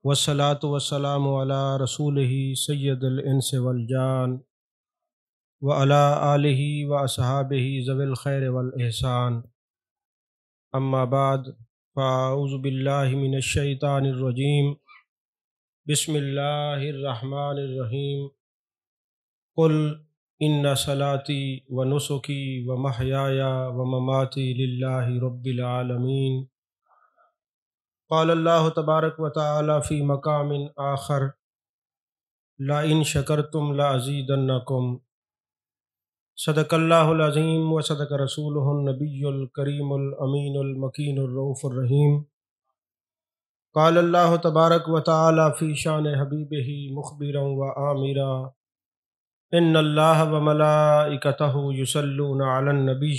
والصلاة والسلام على رسوله سید الانس والجان وعلى آلہ واصحابہ ذوی الخیر والإحسان، اما بعد فاعوذ باللہ من الشیطان الرجیم، بسم اللہ الرحمن الرحیم۔ قل ان صلاتی ونسکی ومحیای ومماتی للہ رب العالمین۔ قال اللہ تبارک و تعالی فی مقام آخر، لئن شکرتم لأزیدنکم۔ صدق اللہ العظیم و صدق رسولہ النبی الکریم الامین المکین الرؤوف الرحیم۔ قال اللہ تبارک و تعالی فی شان حبیبہ مخبرا و آمرا، ان اللہ و ملائکتہ یصلون علی النبی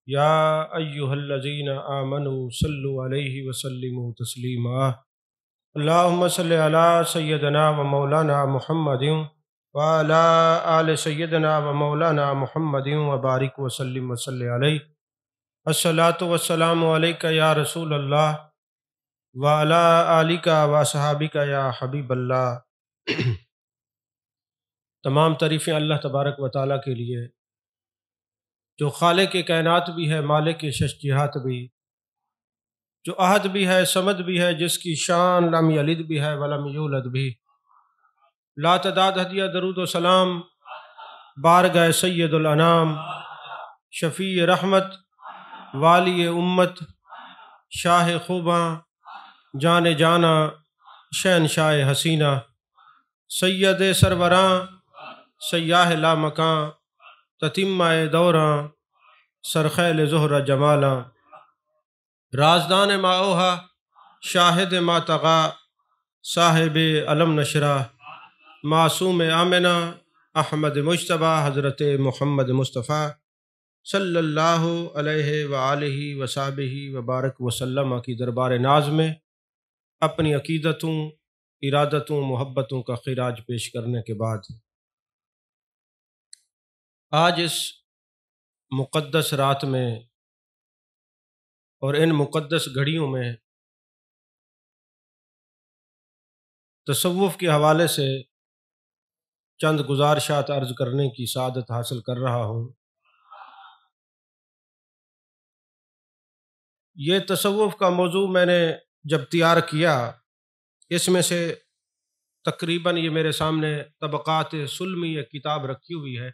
یا ایہا الذین آمنوا صلوا علیہ وسلموا تسلیما۔ اللہم صل علی سیدنا و مولانا محمد وعلی آل سیدنا و مولانا محمد وبارک وسلم وصلی علیہ۔ الصلاۃ والسلام علیک یا رسول اللہ وعلی آلک واصحابک یا حبیب اللہ۔ تمام تعریفیں اللہ تبارک و تعالیٰ کے لیے، جو خالق کائنات بھی ہے، مالک شش جہات بھی، جو احد بھی ہے، صمد بھی ہے، جس کی شان لم یلد بھی ہے ولم یولد بھی۔ لا تعداد ہدیہ درود و سلام بارگاہ سید الانام، شفیع رحمت، والی امت، شاہ خوباں، جان جانا، شہنشاہ حسینہ، سید سروراں، سیاہ لامکاں، تتمہ دوراں، سرخیل زہرہ جمالاں، رازدان ما اوہا، شاہد ما طغا، صاحب علم نشرہ، معصوم آمنہ، احمد مجتبیٰ، حضرت محمد مصطفیٰ صلی اللہ علیہ وآلہ وصحبہ وبارک وسلم کی دربار ناز میں اپنی عقیدتوں، ارادتوں، محبتوں کا خراج پیش کرنے کے بعد، آج اس مقدس رات میں اور ان مقدس گھڑیوں میں تصوف کے حوالے سے چند گزارشات عرض کرنے کی سعادت حاصل کر رہا ہوں۔ یہ تصوف کا موضوع میں نے جب تیار کیا، اس میں سے تقریباً یہ میرے سامنے طبقات سلمی ایک کتاب رکھی ہوئی ہے،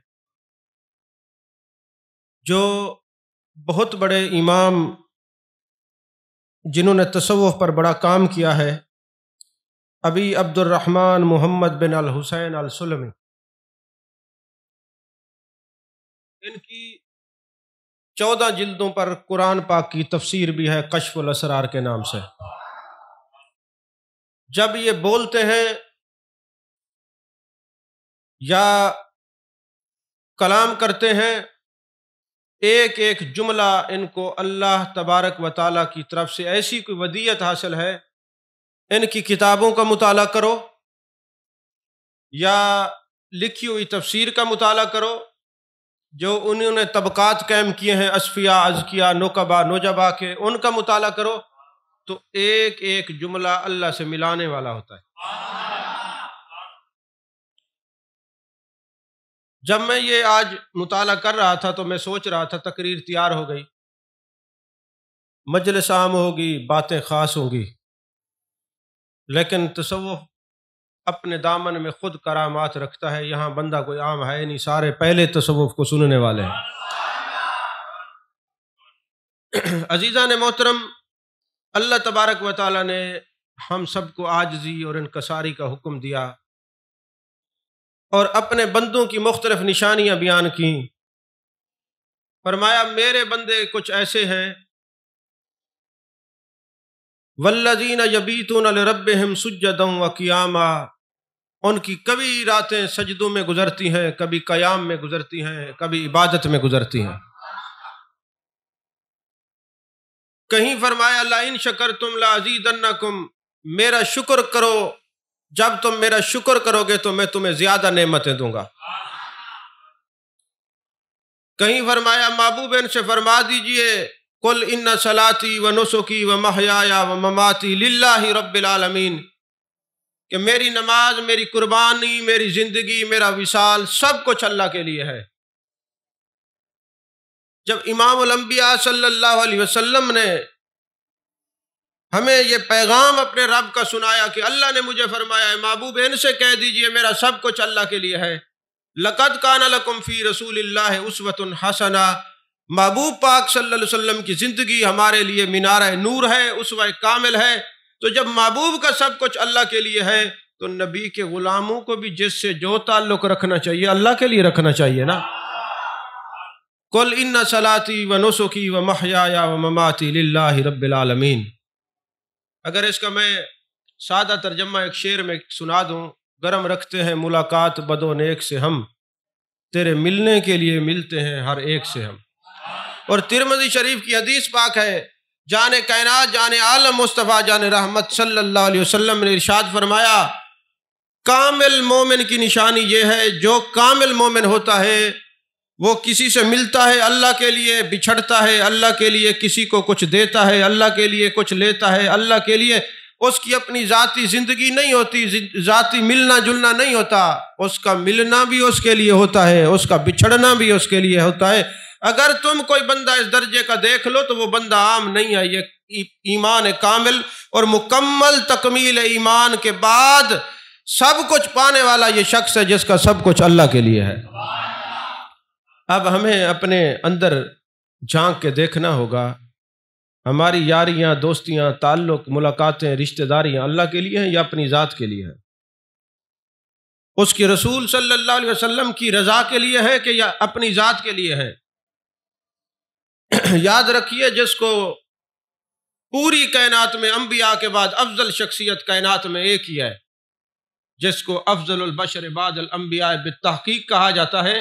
جو بہت بڑے امام جنہوں نے تصوف پر بڑا کام کیا ہے، ابی عبد الرحمن محمد بن الحسین السلمی، ان کی 14 جلدوں پر قرآن پاک کی تفسیر بھی ہے، کشف الاسرار کے نام سے۔ جب یہ بولتے ہیں یا کلام کرتے ہیں، ایک ایک جملہ ان کو اللہ تبارک و تعالیٰ کی طرف سے ایسی کوئی ودیعت حاصل ہے۔ ان کی کتابوں کا مطالعہ کرو یا لکھی ہوئی تفسیر کا مطالعہ کرو، جو انہوں نے طبقات قائم کیے ہیں، اصفیاء، ازکیاء، نقبا، نجبا کے، ان کا مطالعہ کرو تو ایک ایک جملہ اللہ سے ملانے والا ہوتا ہے۔ جب میں یہ آج مطالعہ کر رہا تھا تو میں سوچ رہا تھا تقریر تیار ہو گئی، مجلس عام ہوگی، باتیں خاص ہوں گی، لیکن تصوف اپنے دامن میں خود کرامات رکھتا ہے۔ یہاں بندہ کوئی عام ہے نہیں، سارے پہلے تصوف کو سننے والے ہیں۔ عزیزان محترم، اللہ تبارک و تعالیٰ نے ہم سب کو عاجزی اور انکساری کا حکم دیا اور اپنے بندوں کی مختلف نشانیاں بیان کی۔ فرمایا میرے بندے کچھ ایسے ہیں، والذین یبیتون لربہم سجدا وقیاما، ان کی کبھی راتیں سجدوں میں گزرتی ہیں، کبھی قیام میں گزرتی ہیں، کبھی عبادت میں گزرتی ہیں۔ کہیں فرمایا لئن شکرتم لازیدنکم، میرا شکر کرو، جب تم میرا شکر کرو گے تو میں تمہیں زیادہ نعمتیں دوں گا۔ کہیں فرمایا محبوب ان سے فرما دیجئے قل ان صلاتی و نسکی و محیایا و مماتی للہ رب العالمین، کہ میری نماز، میری قربانی، میری زندگی، میرا وصال سب کچھ اللہ کے لیے ہے۔ جب امام الانبیاء صلی اللہ علیہ وسلم نے ہمیں یہ پیغام اپنے رب کا سنایا کہ اللہ نے مجھے فرمایا ہے محبوب ان سے کہہ دیجئے میرا سب کچھ اللہ کے لیے ہے، لقد کان لکم فی رسول اللہ اسوۃ حسنہ، محبوب پاک صلی اللہ علیہ وسلم کی زندگی ہمارے لیے مینارہ نور ہے، اسوہ کامل ہے۔ تو جب محبوب کا سب کچھ اللہ کے لیے ہے تو نبی کے غلاموں کو بھی جس سے جو تعلق رکھنا چاہیے اللہ کے لیے رکھنا چاہیے نا۔ قل ان صلاتی و نسکی و محیایا و مماتی للہ رب العالمین۔ اگر اس کا میں سادہ ترجمہ ایک شعر میں سنا دوں، گرم رکھتے ہیں ملاقات بد و نیک سے ہم، تیرے ملنے کے لیے ملتے ہیں ہر ایک سے ہم۔ اور ترمذی شریف کی حدیث پاک ہے، جان کائنات، جان عالم مصطفیٰ، جان رحمت صلی اللہ علیہ وسلم نے ارشاد فرمایا، کامل مومن کی نشانی یہ ہے، جو کامل مومن ہوتا ہے وہ کسی سے ملتا ہے اللہ کے لیے، بچھڑتا ہے اللہ کے لیے، کسی کو کچھ دیتا ہے اللہ کے لیے، کچھ لیتا ہے اللہ کے لیے۔ اس کی اپنی ذاتی زندگی نہیں ہوتی، ذاتی ملنا جلنا نہیں ہوتا، اس کا ملنا بھی اس کے لیے ہوتا ہے، اس کا بچھڑنا بھی اس کے لیے ہوتا ہے۔ اگر تم کوئی بندہ اس درجے کا دیکھ لو تو وہ بندہ عام نہیں ہے، یہ ایمان کامل اور مکمل تکمیل ایمان کے بعد سب کچھ پانے والا یہ شخص ہے جس کا سب کچھ اللہ کے لیے ہے۔ اب ہمیں اپنے اندر جھانک کے دیکھنا ہوگا، ہماری یاریاں، دوستیاں، تعلق، ملاقاتیں، رشتہ داریاں اللہ کے لیے ہیں یا اپنی ذات کے لیے ہیں؟ اس کی رسول صلی اللہ علیہ وسلم کی رضا کے لیے ہے کہ یا اپنی ذات کے لیے ہے؟ یاد رکھیے، جس کو پوری کائنات میں انبیاء کے بعد افضل شخصیت کائنات میں ایک ہی ہے، جس کو افضل البشر بعد الانبیاء بالتحقیق کہا جاتا ہے،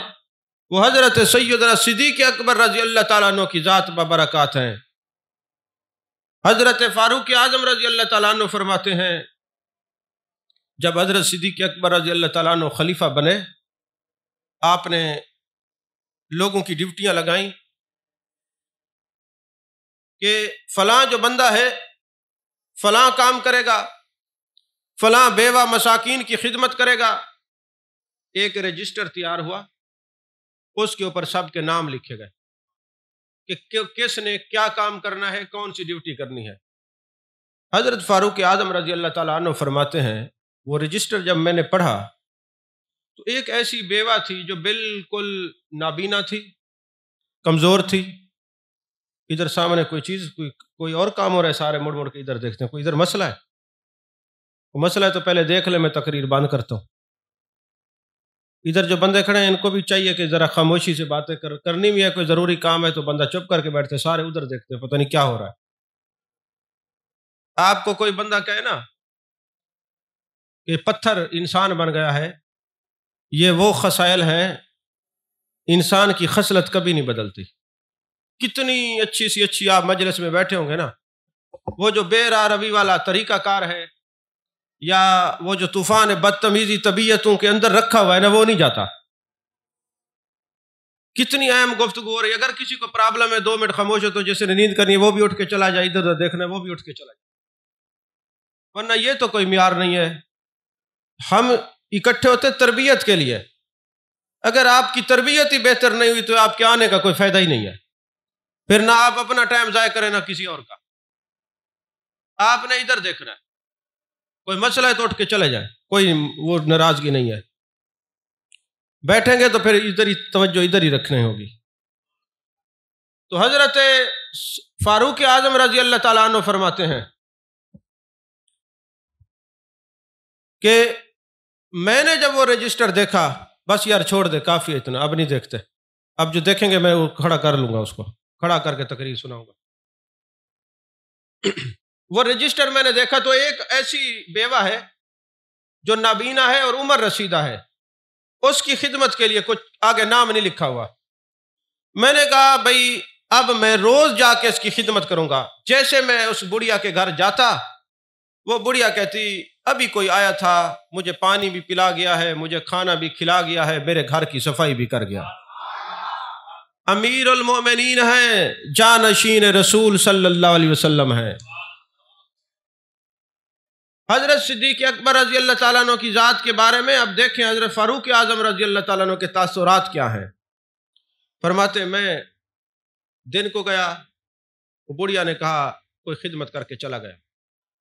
وہ حضرت سیدنا صدیق اکبر رضی اللہ تعالیٰ عنہ کی ذات ببرکات ہیں۔ حضرت فاروق اعظم رضی اللہ تعالیٰ عنہ فرماتے ہیں، جب حضرت صدیق اکبر رضی اللہ تعالیٰ عنہ خلیفہ بنے، آپ نے لوگوں کی ڈیوٹیاں لگائیں کہ فلاں جو بندہ ہے فلاں کام کرے گا، فلاں بیوہ مساکین کی خدمت کرے گا۔ ایک رجسٹر تیار ہوا، اس کے اوپر سب کے نام لکھے گئے کہ کس نے کیا کام کرنا ہے، کون سی ڈیوٹی کرنی ہے۔ حضرت فاروق اعظم رضی اللہ تعالیٰ عنہ فرماتے ہیں، وہ رجسٹر جب میں نے پڑھا تو ایک ایسی بیوہ تھی جو بالکل نابینا تھی، کمزور تھی، ادھر سامنے کوئی چیز، کوئی اور کام ہو رہا ہے، سارے مڑ مڑ کے ادھر دیکھتے ہیں، کوئی ادھر مسئلہ ہے، وہ مسئلہ ہے تو پہلے دیکھ لے، میں تقریر بند کرتا ہوں۔ ادھر جو بندے کھڑے ہیں ان کو بھی چاہیے کہ ذرا خاموشی سے باتیں کرنی بھی ہے، کوئی ضروری کام ہے تو بندہ چپ کر کے بیٹھتے، سارے ادھر دیکھتے، پتہ نہیں کیا ہو رہا ہے۔ آپ کو کوئی بندہ کہے نا کہ پتھر انسان بن گیا ہے، یہ وہ خصائل ہیں، انسان کی خصلت کبھی نہیں بدلتی۔ کتنی اچھی سی اچھی آپ مجلس میں بیٹھے ہوں گے نا، وہ جو بے راہ روی والا طریقہ کار ہے یا وہ جو طوفان بدتمیزی طبیعتوں کے اندر رکھا ہوا ہے نا، وہ نہیں جاتا۔ کتنی اہم گفتگو ہو رہی ہے، اگر کسی کو پرابلم ہے 2 منٹ خاموش ہو تو جیسے نیند کرنی ہے وہ بھی اٹھ کے چلا جائے، ادھر ادھر دیکھنا ہے وہ بھی اٹھ کے چلا جائے، ورنہ یہ تو کوئی معیار نہیں ہے۔ ہم اکٹھے ہوتے تربیت کے لیے، اگر آپ کی تربیت ہی بہتر نہیں ہوئی تو آپ کے آنے کا کوئی فائدہ ہی نہیں ہے، پھر نہ آپ اپنا ٹائم ضائع کریں نہ کسی اور کا۔ آپ نے ادھر دیکھنا ہے، کوئی مسئلہ ہے تو اٹھ کے چلے جائیں، کوئی وہ ناراضگی نہیں ہے، بیٹھیں گے تو پھر ادھر ہی توجہ ادھر ہی رکھنی ہوگی۔ تو حضرت فاروق اعظم رضی اللہ تعالیٰ عنہ فرماتے ہیں کہ میں نے جب وہ رجسٹر دیکھا، بس یار چھوڑ دے، کافی ہے اتنا، اب نہیں دیکھتے، اب جو دیکھیں گے میں وہ کھڑا کر لوں گا، اس کو کھڑا کر کے تقریر سناؤں گا۔ وہ رجسٹر میں نے دیکھا تو ایک ایسی بیوہ ہے جو نابینا ہے اور عمر رسیدہ ہے، اس کی خدمت کے لیے کچھ آگے نام نہیں لکھا ہوا۔ میں نے کہا بھائی اب میں روز جا کے اس کی خدمت کروں گا۔ جیسے میں اس بڑھیا کے گھر جاتا، وہ بڑھیا کہتی ابھی کوئی آیا تھا، مجھے پانی بھی پلا گیا ہے، مجھے کھانا بھی کھلا گیا ہے، میرے گھر کی صفائی بھی کر گیا۔ امیر المومنین ہیں، جانشین رسول صلی اللہ علیہ وسلم ہیں۔ حضرت صدیق اکبر رضی اللہ تعالیٰ عنہ کی ذات کے بارے میں اب دیکھیں حضرت فاروق اعظم رضی اللہ تعالیٰ عنہ کے تاثرات کیا ہیں۔ فرماتے میں دن کو گیا، وہ بڑھیا نے کہا کوئی خدمت کر کے چلا گیا،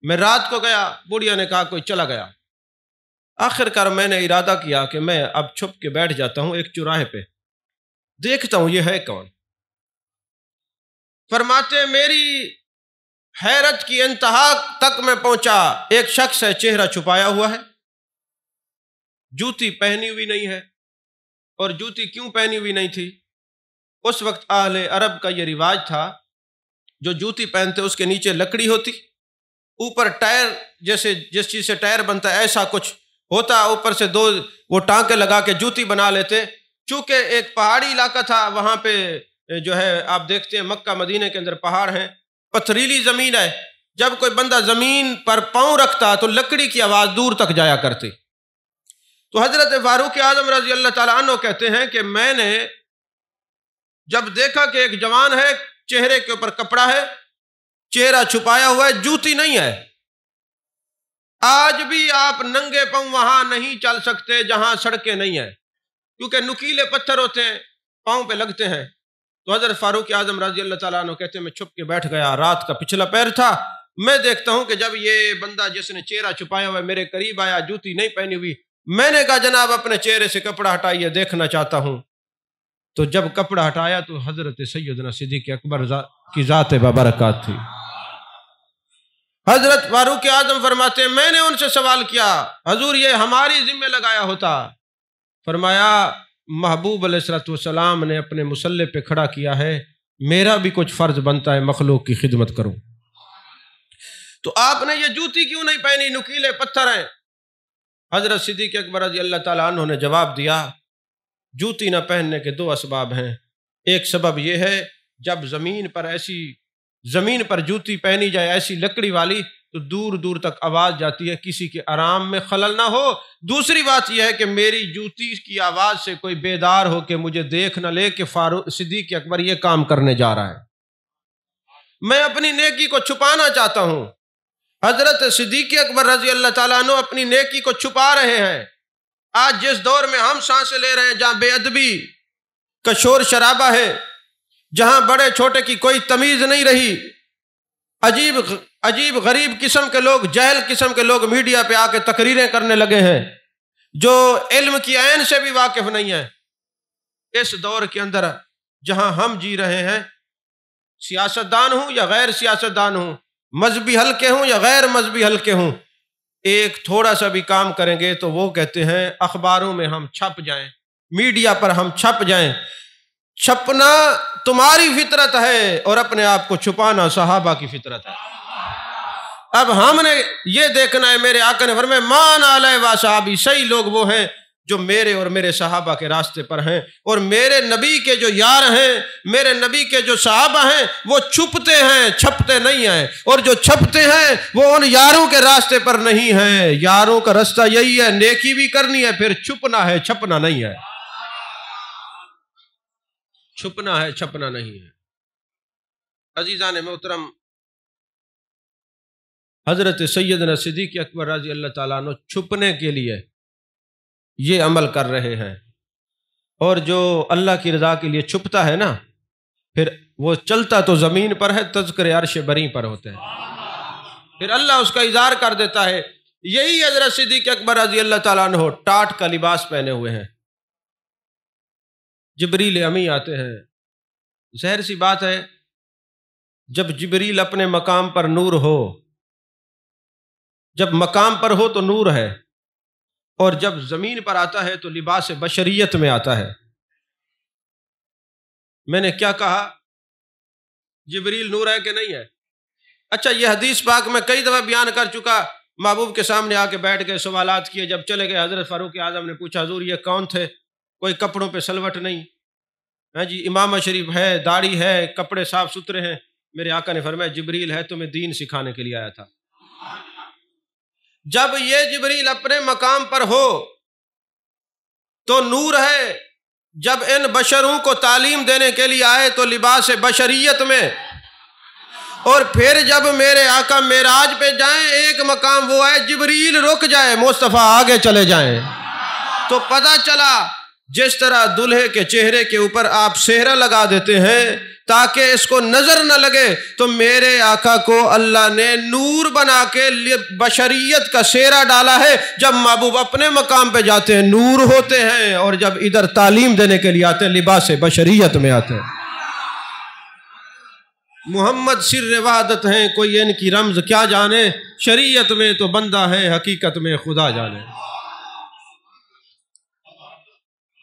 میں رات کو گیا، بڑھیا نے کہا کوئی چلا گیا، آخر کار میں نے ارادہ کیا کہ میں اب چھپ کے بیٹھ جاتا ہوں ایک چوراہے پہ، دیکھتا ہوں یہ ہے کون۔ فرماتے میری حیرت کی انتہا تک میں پہنچا، ایک شخص ہے چہرہ چھپایا ہوا ہے، جوتی پہنی ہوئی نہیں ہے، اور جوتی کیوں پہنی ہوئی نہیں تھی؟ اس وقت اہل عرب کا یہ رواج تھا، جو جوتی پہنتے اس کے نیچے لکڑی ہوتی، اوپر ٹائر جیسے جس چیز سے ٹائر بنتا ہے ایسا کچھ ہوتا، اوپر سے دو وہ ٹانکے لگا کے جوتی بنا لیتے۔ چونکہ ایک پہاڑی علاقہ تھا، وہاں پہ جو ہے آپ دیکھتے ہیں مکہ مدینہ کے اندر پہاڑ ہیں، پتھریلی زمین ہے، جب کوئی بندہ زمین پر پاؤں رکھتا تو لکڑی کی آواز دور تک جایا کرتی۔ تو حضرت فاروق اعظم رضی اللہ تعالیٰ عنہ کہتے ہیں کہ میں نے جب دیکھا کہ ایک جوان ہے، چہرے کے اوپر کپڑا ہے، چہرہ چھپایا ہوا ہے، جوتی نہیں ہے، آج بھی آپ ننگے پاؤں وہاں نہیں چل سکتے جہاں سڑکیں نہیں ہیں، کیونکہ نکیلے پتھر ہوتے ہیں، پاؤں پہ لگتے ہیں۔ تو حضرت فاروق اعظم رضی اللہ تعالیٰ عنہ کہتے ہیں میں چھپ کے بیٹھ گیا، رات کا پچھلا پہر تھا، میں دیکھتا ہوں کہ جب یہ بندہ جس نے چہرہ چھپایا ہوا ہے میرے قریب آیا، جوتی نہیں پہنی ہوئی، میں نے کہا جناب اپنے چہرے سے کپڑا ہٹائیے، دیکھنا چاہتا ہوں۔ تو جب کپڑا ہٹایا تو حضرت سیدنا صدیق اکبر کی ذات بابرکات تھی۔ حضرت فاروق اعظم فرماتے ہیں میں نے ان سے سوال کیا حضور یہ ہماری ذمہ لگایا ہوتا، فرمایا محبوب علیہ الصلوۃ والسلام نے اپنے مصلی پہ کھڑا کیا ہے، میرا بھی کچھ فرض بنتا ہے مخلوق کی خدمت کروں۔ تو آپ نے یہ جوتی کیوں نہیں پہنی، نکیلے پتھر ہیں؟ حضرت صدیق اکبر رضی اللہ تعالیٰ عنہ نے جواب دیا جوتی نہ پہننے کے دو اسباب ہیں، ایک سبب یہ ہے جب زمین پر جوتی پہنی جائے ایسی لکڑی والی تو دور دور تک آواز جاتی ہے، کسی کے آرام میں خلل نہ ہو۔ دوسری بات یہ ہے کہ میری جوتی کی آواز سے کوئی بیدار ہو کے مجھے دیکھ نہ لے کہ فاروق صدیق اکبر یہ کام کرنے جا رہا ہے، میں اپنی نیکی کو چھپانا چاہتا ہوں۔ حضرت صدیق اکبر رضی اللہ تعالیٰ عنہ اپنی نیکی کو چھپا رہے ہیں۔ آج جس دور میں ہم سانسیں لے رہے ہیں، جہاں بے ادبی کا شور شرابہ ہے، جہاں بڑے چھوٹے کی کوئی تمیز نہیں رہی، عجیب غریب قسم کے لوگ، جاہل قسم کے لوگ میڈیا پہ آ کے تقریریں کرنے لگے ہیں جو علم کی عین سے بھی واقف نہیں ہے، اس دور کے اندر جہاں ہم جی رہے ہیں، سیاستدان ہوں یا غیر سیاستدان ہوں، مذہبی حلقے ہوں یا غیر مذہبی حلقے ہوں، ایک تھوڑا سا بھی کام کریں گے تو وہ کہتے ہیں اخباروں میں ہم چھپ جائیں، میڈیا پر ہم چھپ جائیں۔ چھپنا تمہاری فطرت ہے اور اپنے آپ کو چھپانا صحابہ کی فطرت ہے۔ اب ہم نے یہ دیکھنا ہے، میرے آقا نے فرمایا مان علیہ و صحابی، صحیح لوگ وہ ہیں جو میرے اور میرے صحابہ کے راستے پر ہیں، اور میرے نبی کے جو یار ہیں، میرے نبی کے جو صحابہ ہیں وہ چھپتے ہیں، چھپتے نہیں ہیں، اور جو چھپتے ہیں وہ ان یاروں کے راستے پر نہیں ہیں۔ یاروں کا راستہ یہی ہے، نیکی بھی کرنی ہے، پھر چھپنا ہے، چھپنا نہیں ہے، چھپنا ہے، چھپنا نہیں ہے۔ عزیزان محترم، حضرت سیدنا صدیق اکبر رضی اللہ تعالیٰ عنہ چھپنے کے لیے یہ عمل کر رہے ہیں، اور جو اللہ کی رضا کے لیے چھپتا ہے نا، پھر وہ چلتا تو زمین پر ہے، تذکر عرش بری پر ہوتے ہیں، پھر اللہ اس کا اظہار کر دیتا ہے۔ یہی حضرت صدیق اکبر رضی اللہ تعالیٰ عنہ ٹاٹ کا لباس پہنے ہوئے ہیں، جبریل امی آتے ہیں، ظاہر سی بات ہے جب جبریل اپنے مقام پر نور ہو، جب مقام پر ہو تو نور ہے، اور جب زمین پر آتا ہے تو لباس بشریت میں آتا ہے۔ میں نے کیا کہا، جبریل نور ہے کہ نہیں ہے؟ اچھا، یہ حدیث پاک میں کئی دفعہ بیان کر چکا، محبوب کے سامنے آ کے بیٹھ گئے، سوالات کیے، جب چلے گئے حضرت فاروق اعظم نے پوچھا حضور یہ کون تھے؟ کوئی کپڑوں پہ سلوٹ نہیں، ہاں جی، امامہ شریف ہے، داڑھی ہے، کپڑے صاف ستھرے ہیں۔ میرے آقا نے فرمایا جبریل ہے، تمہیں دین سکھانے کے لیے آیا تھا۔ جب یہ جبریل اپنے مقام پر ہو تو نور ہے، جب ان بشروں کو تعلیم دینے کے لیے آئے تو لباس بشریت میں، اور پھر جب میرے آقا معراج پہ جائیں ایک مقام وہ ہے جبریل رک جائے، مصطفیٰ آگے چلے جائیں، تو پتہ چلا جس طرح دلہے کے چہرے کے اوپر آپ سہرا لگا دیتے ہیں تاکہ اس کو نظر نہ لگے، تو میرے آقا کو اللہ نے نور بنا کے بشریت کا سہرا ڈالا ہے۔ جب محبوب اپنے مقام پہ جاتے ہیں نور ہوتے ہیں، اور جب ادھر تعلیم دینے کے لیے آتے ہیں لباس بشریت میں آتے ہیں۔ محمد سر وحدت ہیں، کوئی ان کی رمز کیا جانے، شریعت میں تو بندہ ہے، حقیقت میں خدا جانے۔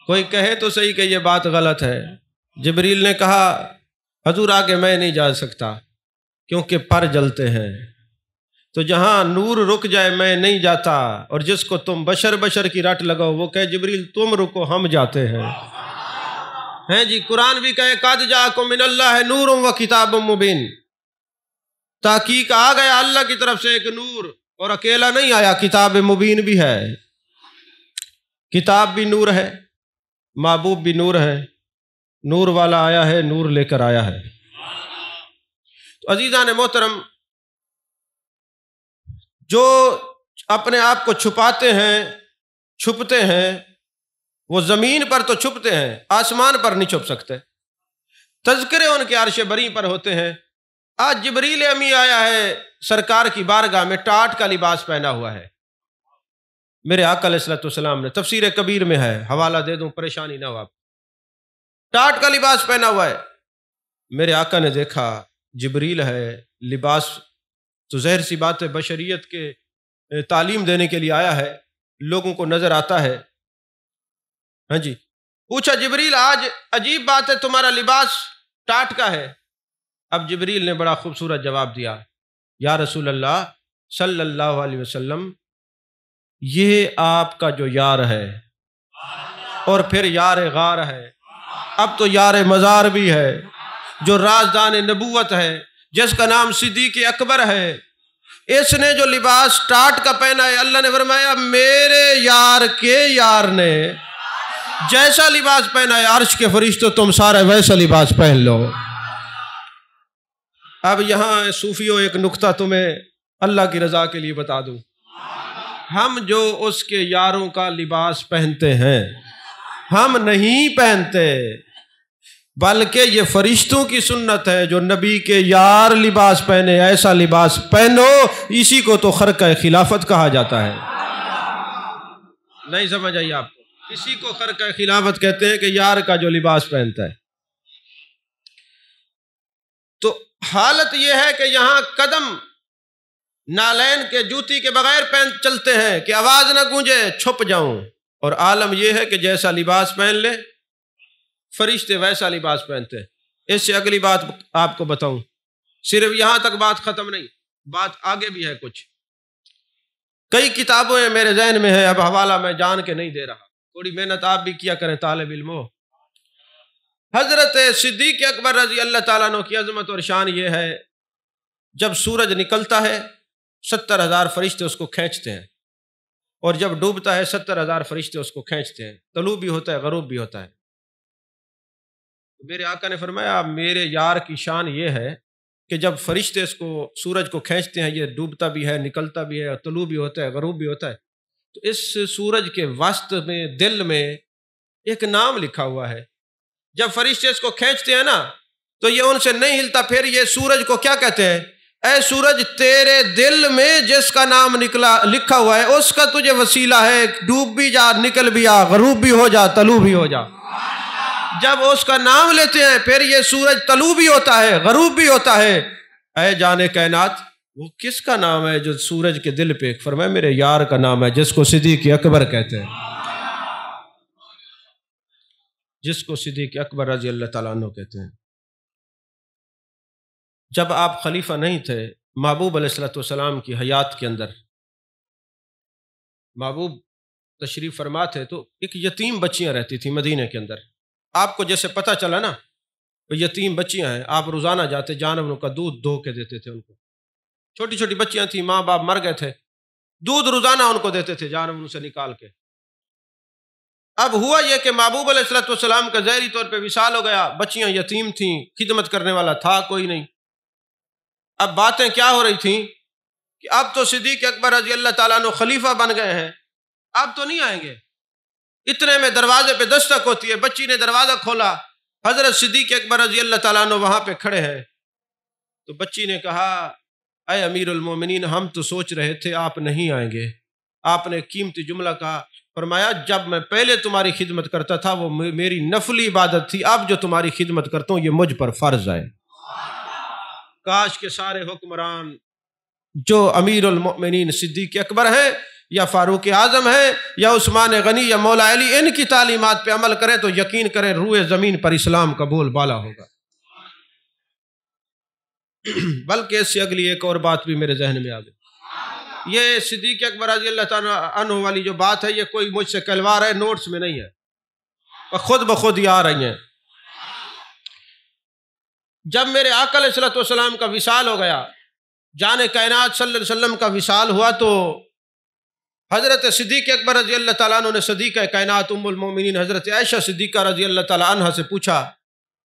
کوئی کہے تو صحیح کہ یہ بات غلط ہے۔ جبریل نے کہا حضور آگے میں نہیں جا سکتا کیونکہ پر جلتے ہیں، تو جہاں نور رک جائے میں نہیں جاتا، اور جس کو تم بشر کی رٹ لگاؤ وہ کہے جبریل تم رکو ہم جاتے ہیں جی۔ قرآن بھی کہے قد جاءکم من اللہ نور و کتاب مبین، تحقیق آ گیا اللہ کی طرف سے ایک نور، اور اکیلا نہیں آیا، کتاب مبین بھی ہے، کتاب بھی نور ہے، محبوب بھی نور ہے، نور والا آیا ہے، نور لے کر آیا ہے۔ تو عزیزان محترم، جو اپنے آپ کو چھپاتے ہیں چھپتے ہیں، وہ زمین پر تو چھپتے ہیں، آسمان پر نہیں چھپ سکتے۔ تذکرے ان کے عرش بری پر ہوتے ہیں۔ آج جبریل امی آیا ہے سرکار کی بارگاہ میں، ٹاٹ کا لباس پہنا ہوا ہے۔ میرے آقا علیہ الصلوۃ والسلام نے، تفسیر کبیر میں ہے، حوالہ دے دوں پریشانی نہ ہو آپ، ٹاٹ کا لباس پہنا ہوا ہے۔ میرے آقا نے دیکھا جبریل ہے، لباس تو ظاہر سی بات ہے بشریت کے تعلیم دینے کے لیے آیا ہے، لوگوں کو نظر آتا ہے۔ ہاں جی، پوچھا جبریل آج عجیب بات ہے تمہارا لباس ٹاٹ کا ہے۔ اب جبریل نے بڑا خوبصورت جواب دیا، یا رسول اللہ صلی اللہ علیہ وسلم، یہ آپ کا جو یار ہے، اور پھر یار غار ہے، اب تو یار مزار بھی ہے، جو رازدان نبوت ہے، جس کا نام صدیق اکبر ہے، اس نے جو لباس ٹاٹ کا پہنا ہے، اللہ نے فرمایا میرے یار کے یار نے جیسا لباس پہنا ہے عرش کے فرشتوں تم سارے ویسا لباس پہن لو۔ اب یہاں صوفیوں ایک نکتہ تمہیں اللہ کی رضا کے لیے بتا دوں، ہم جو اس کے یاروں کا لباس پہنتے ہیں ہم نہیں پہنتے، بلکہ یہ فرشتوں کی سنت ہے جو نبی کے یار لباس پہنے، ایسا لباس پہنو، اسی کو تو خرقہ خلافت کہا جاتا ہے۔ نہیں سمجھ آئی آپ کو؟ اسی کو خرقہ خلافت کہتے ہیں کہ یار کا جو لباس پہنتا ہے۔ تو حالت یہ ہے کہ یہاں قدم نالین کے جوتی کے بغیر چلتے ہیں کہ آواز نہ گونجے چھپ جاؤں، اور عالم یہ ہے کہ جیسا لباس پہن لے فرشتے ویسا لباس پہنتے ہیں۔ اس سے اگلی بات آپ کو بتاؤں، صرف یہاں تک بات ختم نہیں، بات آگے بھی ہے کچھ۔ کئی کتابیں میرے ذہن میں ہے، اب حوالہ میں جان کے نہیں دے رہا، تھوڑی محنت آپ بھی کیا کریں طالب علموں۔ حضرت صدیق اکبر رضی اللہ تعالیٰ عنہ کی عظمت اور شان یہ ہے، جب سورج نکلتا ہے 70,000 فرشتے اس کو کھینچتے ہیں، اور جب ڈوبتا ہے 70,000 فرشتے اس کو کھینچتے ہیں، طلوع بھی ہوتا ہے غروب بھی ہوتا ہے۔ میرے آقا نے فرمایا میرے یار کی شان یہ ہے کہ جب فرشتے اس کو سورج کو کھینچتے ہیں، یہ ڈوبتا بھی ہے، نکلتا بھی ہے، اور طلوع بھی ہوتا ہے غروب بھی ہوتا ہے، تو اس سورج کے وسط میں دل میں ایک نام لکھا ہوا ہے۔ جب فرشتے اس کو کھینچتے ہیں نا تو یہ ان سے نہیں ہلتا، پھر یہ سورج کو کیا کہتے ہیں، اے سورج تیرے دل میں جس کا نام لکھا ہوا ہے اس کا تجھے وسیلہ ہے، ڈوب بھی جا نکل بھی آ، غروب بھی ہو جا طلوع بھی ہو جا۔ جب اس کا نام لیتے ہیں پھر یہ سورج طلوع بھی ہوتا ہے غروب بھی ہوتا ہے۔ اے جانے کائنات وہ کس کا نام ہے جو سورج کے دل پہ؟ فرمایا میرے یار کا نام ہے جس کو صدیق اکبر کہتے ہیں، جس کو صدیق اکبر رضی اللہ تعالیٰ عنہ کہتے ہیں۔ جب آپ خلیفہ نہیں تھے، محبوب علیہ الصلوۃ والسلام کی حیات کے اندر محبوب تشریف فرما تھے تو ایک یتیم بچیاں رہتی تھیں مدینے کے اندر۔ آپ کو جیسے پتہ چلا نا وہ یتیم بچیاں ہیں، آپ روزانہ جاتے جانوروں کا دودھ دھو کے دیتے تھے ان کو، چھوٹی چھوٹی بچیاں تھیں، ماں باپ مر گئے تھے، دودھ روزانہ ان کو دیتے تھے جانوروں سے نکال کے۔ اب ہوا یہ کہ محبوب علیہ الصلوۃ والسلام کا ظاہری طور پہ وصال ہو گیا، بچیاں یتیم تھیں، خدمت کرنے والا تھا کوئی نہیں۔ اب باتیں کیا ہو رہی تھیں کہ اب تو صدیق اکبر رضی اللہ تعالیٰ عنہ خلیفہ بن گئے ہیں، اب تو نہیں آئیں گے۔ اتنے میں دروازے پہ دستک ہوتی ہے، بچی نے دروازہ کھولا، حضرت صدیق اکبر رضی اللہ تعالیٰ عنہ وہاں پہ کھڑے ہیں۔ تو بچی نے کہا اے امیر المومنین، ہم تو سوچ رہے تھے آپ نہیں آئیں گے۔ آپ نے قیمتی جملہ کہا، فرمایا جب میں پہلے تمہاری خدمت کرتا تھا وہ میری نفلی عبادت تھی، اب جو تمہاری خدمت کرتا ہوں یہ مجھ پر فرض ہے۔ کاش کے سارے حکمران جو امیر المؤمنین صدیق اکبر ہیں یا فاروق اعظم ہیں یا عثمان غنی یا مولا علی ان کی تعلیمات پہ عمل کریں تو یقین کریں روئے زمین پر اسلام کا بول بالا ہوگا۔ بلکہ اس سے اگلی ایک اور بات بھی میرے ذہن میں آ گئی، یہ صدیق اکبر رضی اللہ تعالیٰ عنہ والی جو بات ہے یہ کوئی مجھ سے کہلوا رہا ہے، نوٹس میں نہیں ہے، خود بخود یہ آ رہی ہیں۔ جب میرے آقا علیہ الصلوۃ والسلام کا وصال ہو گیا، جان کائنات صلی اللہ علیہ وسلم کا وصال ہوا، تو حضرت صدیق اکبر رضی اللہ تعالیٰ عنہ نے صدیقہ کائنات ام المومنین حضرت عائشہ صدیقہ رضی اللہ تعالیٰ عنہ سے پوچھا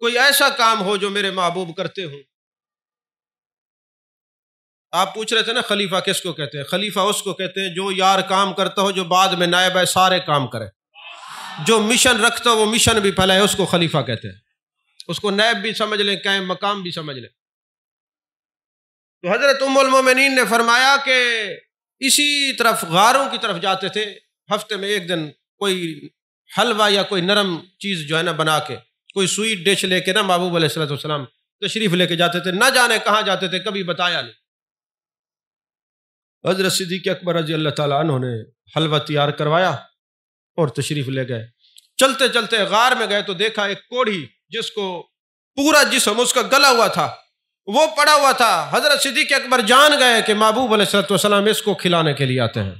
کوئی ایسا کام ہو جو میرے محبوب کرتے ہوں۔ آپ پوچھ رہے تھے نا خلیفہ کس کو کہتے ہیں؟ خلیفہ اس کو کہتے ہیں جو یار کام کرتا ہو، جو بعد میں نائب ہے سارے کام کرے، جو مشن رکھتا ہو وہ مشن بھی پھیلائے، اس کو خلیفہ کہتے ہیں۔ اس کو نائب بھی سمجھ لیں، قائم مقام بھی سمجھ لیں۔ تو حضرت ام المومنین نے فرمایا کہ اسی طرف غاروں کی طرف جاتے تھے، ہفتے میں ایک دن کوئی حلوہ یا کوئی نرم چیز جو ہے نا بنا کے، کوئی سویٹ ڈش لے کے نا محبوب علیہ الصلوۃ والسلام تشریف لے کے جاتے تھے، نہ جانے کہاں جاتے تھے، کبھی بتایا نہیں۔ حضرت صدیق اکبر رضی اللہ تعالیٰ عنہ نے حلوہ تیار کروایا اور تشریف لے گئے۔ چلتے چلتے غار میں گئے تو دیکھا ایک کوڑھی جس کو پورا جسم اس کا گلا ہوا تھا وہ پڑا ہوا تھا۔ حضرت صدیق اکبر جان گئے کہ محبوب علیہ الصلوۃ والسلام اس کو کھلانے کے لیے آتے ہیں۔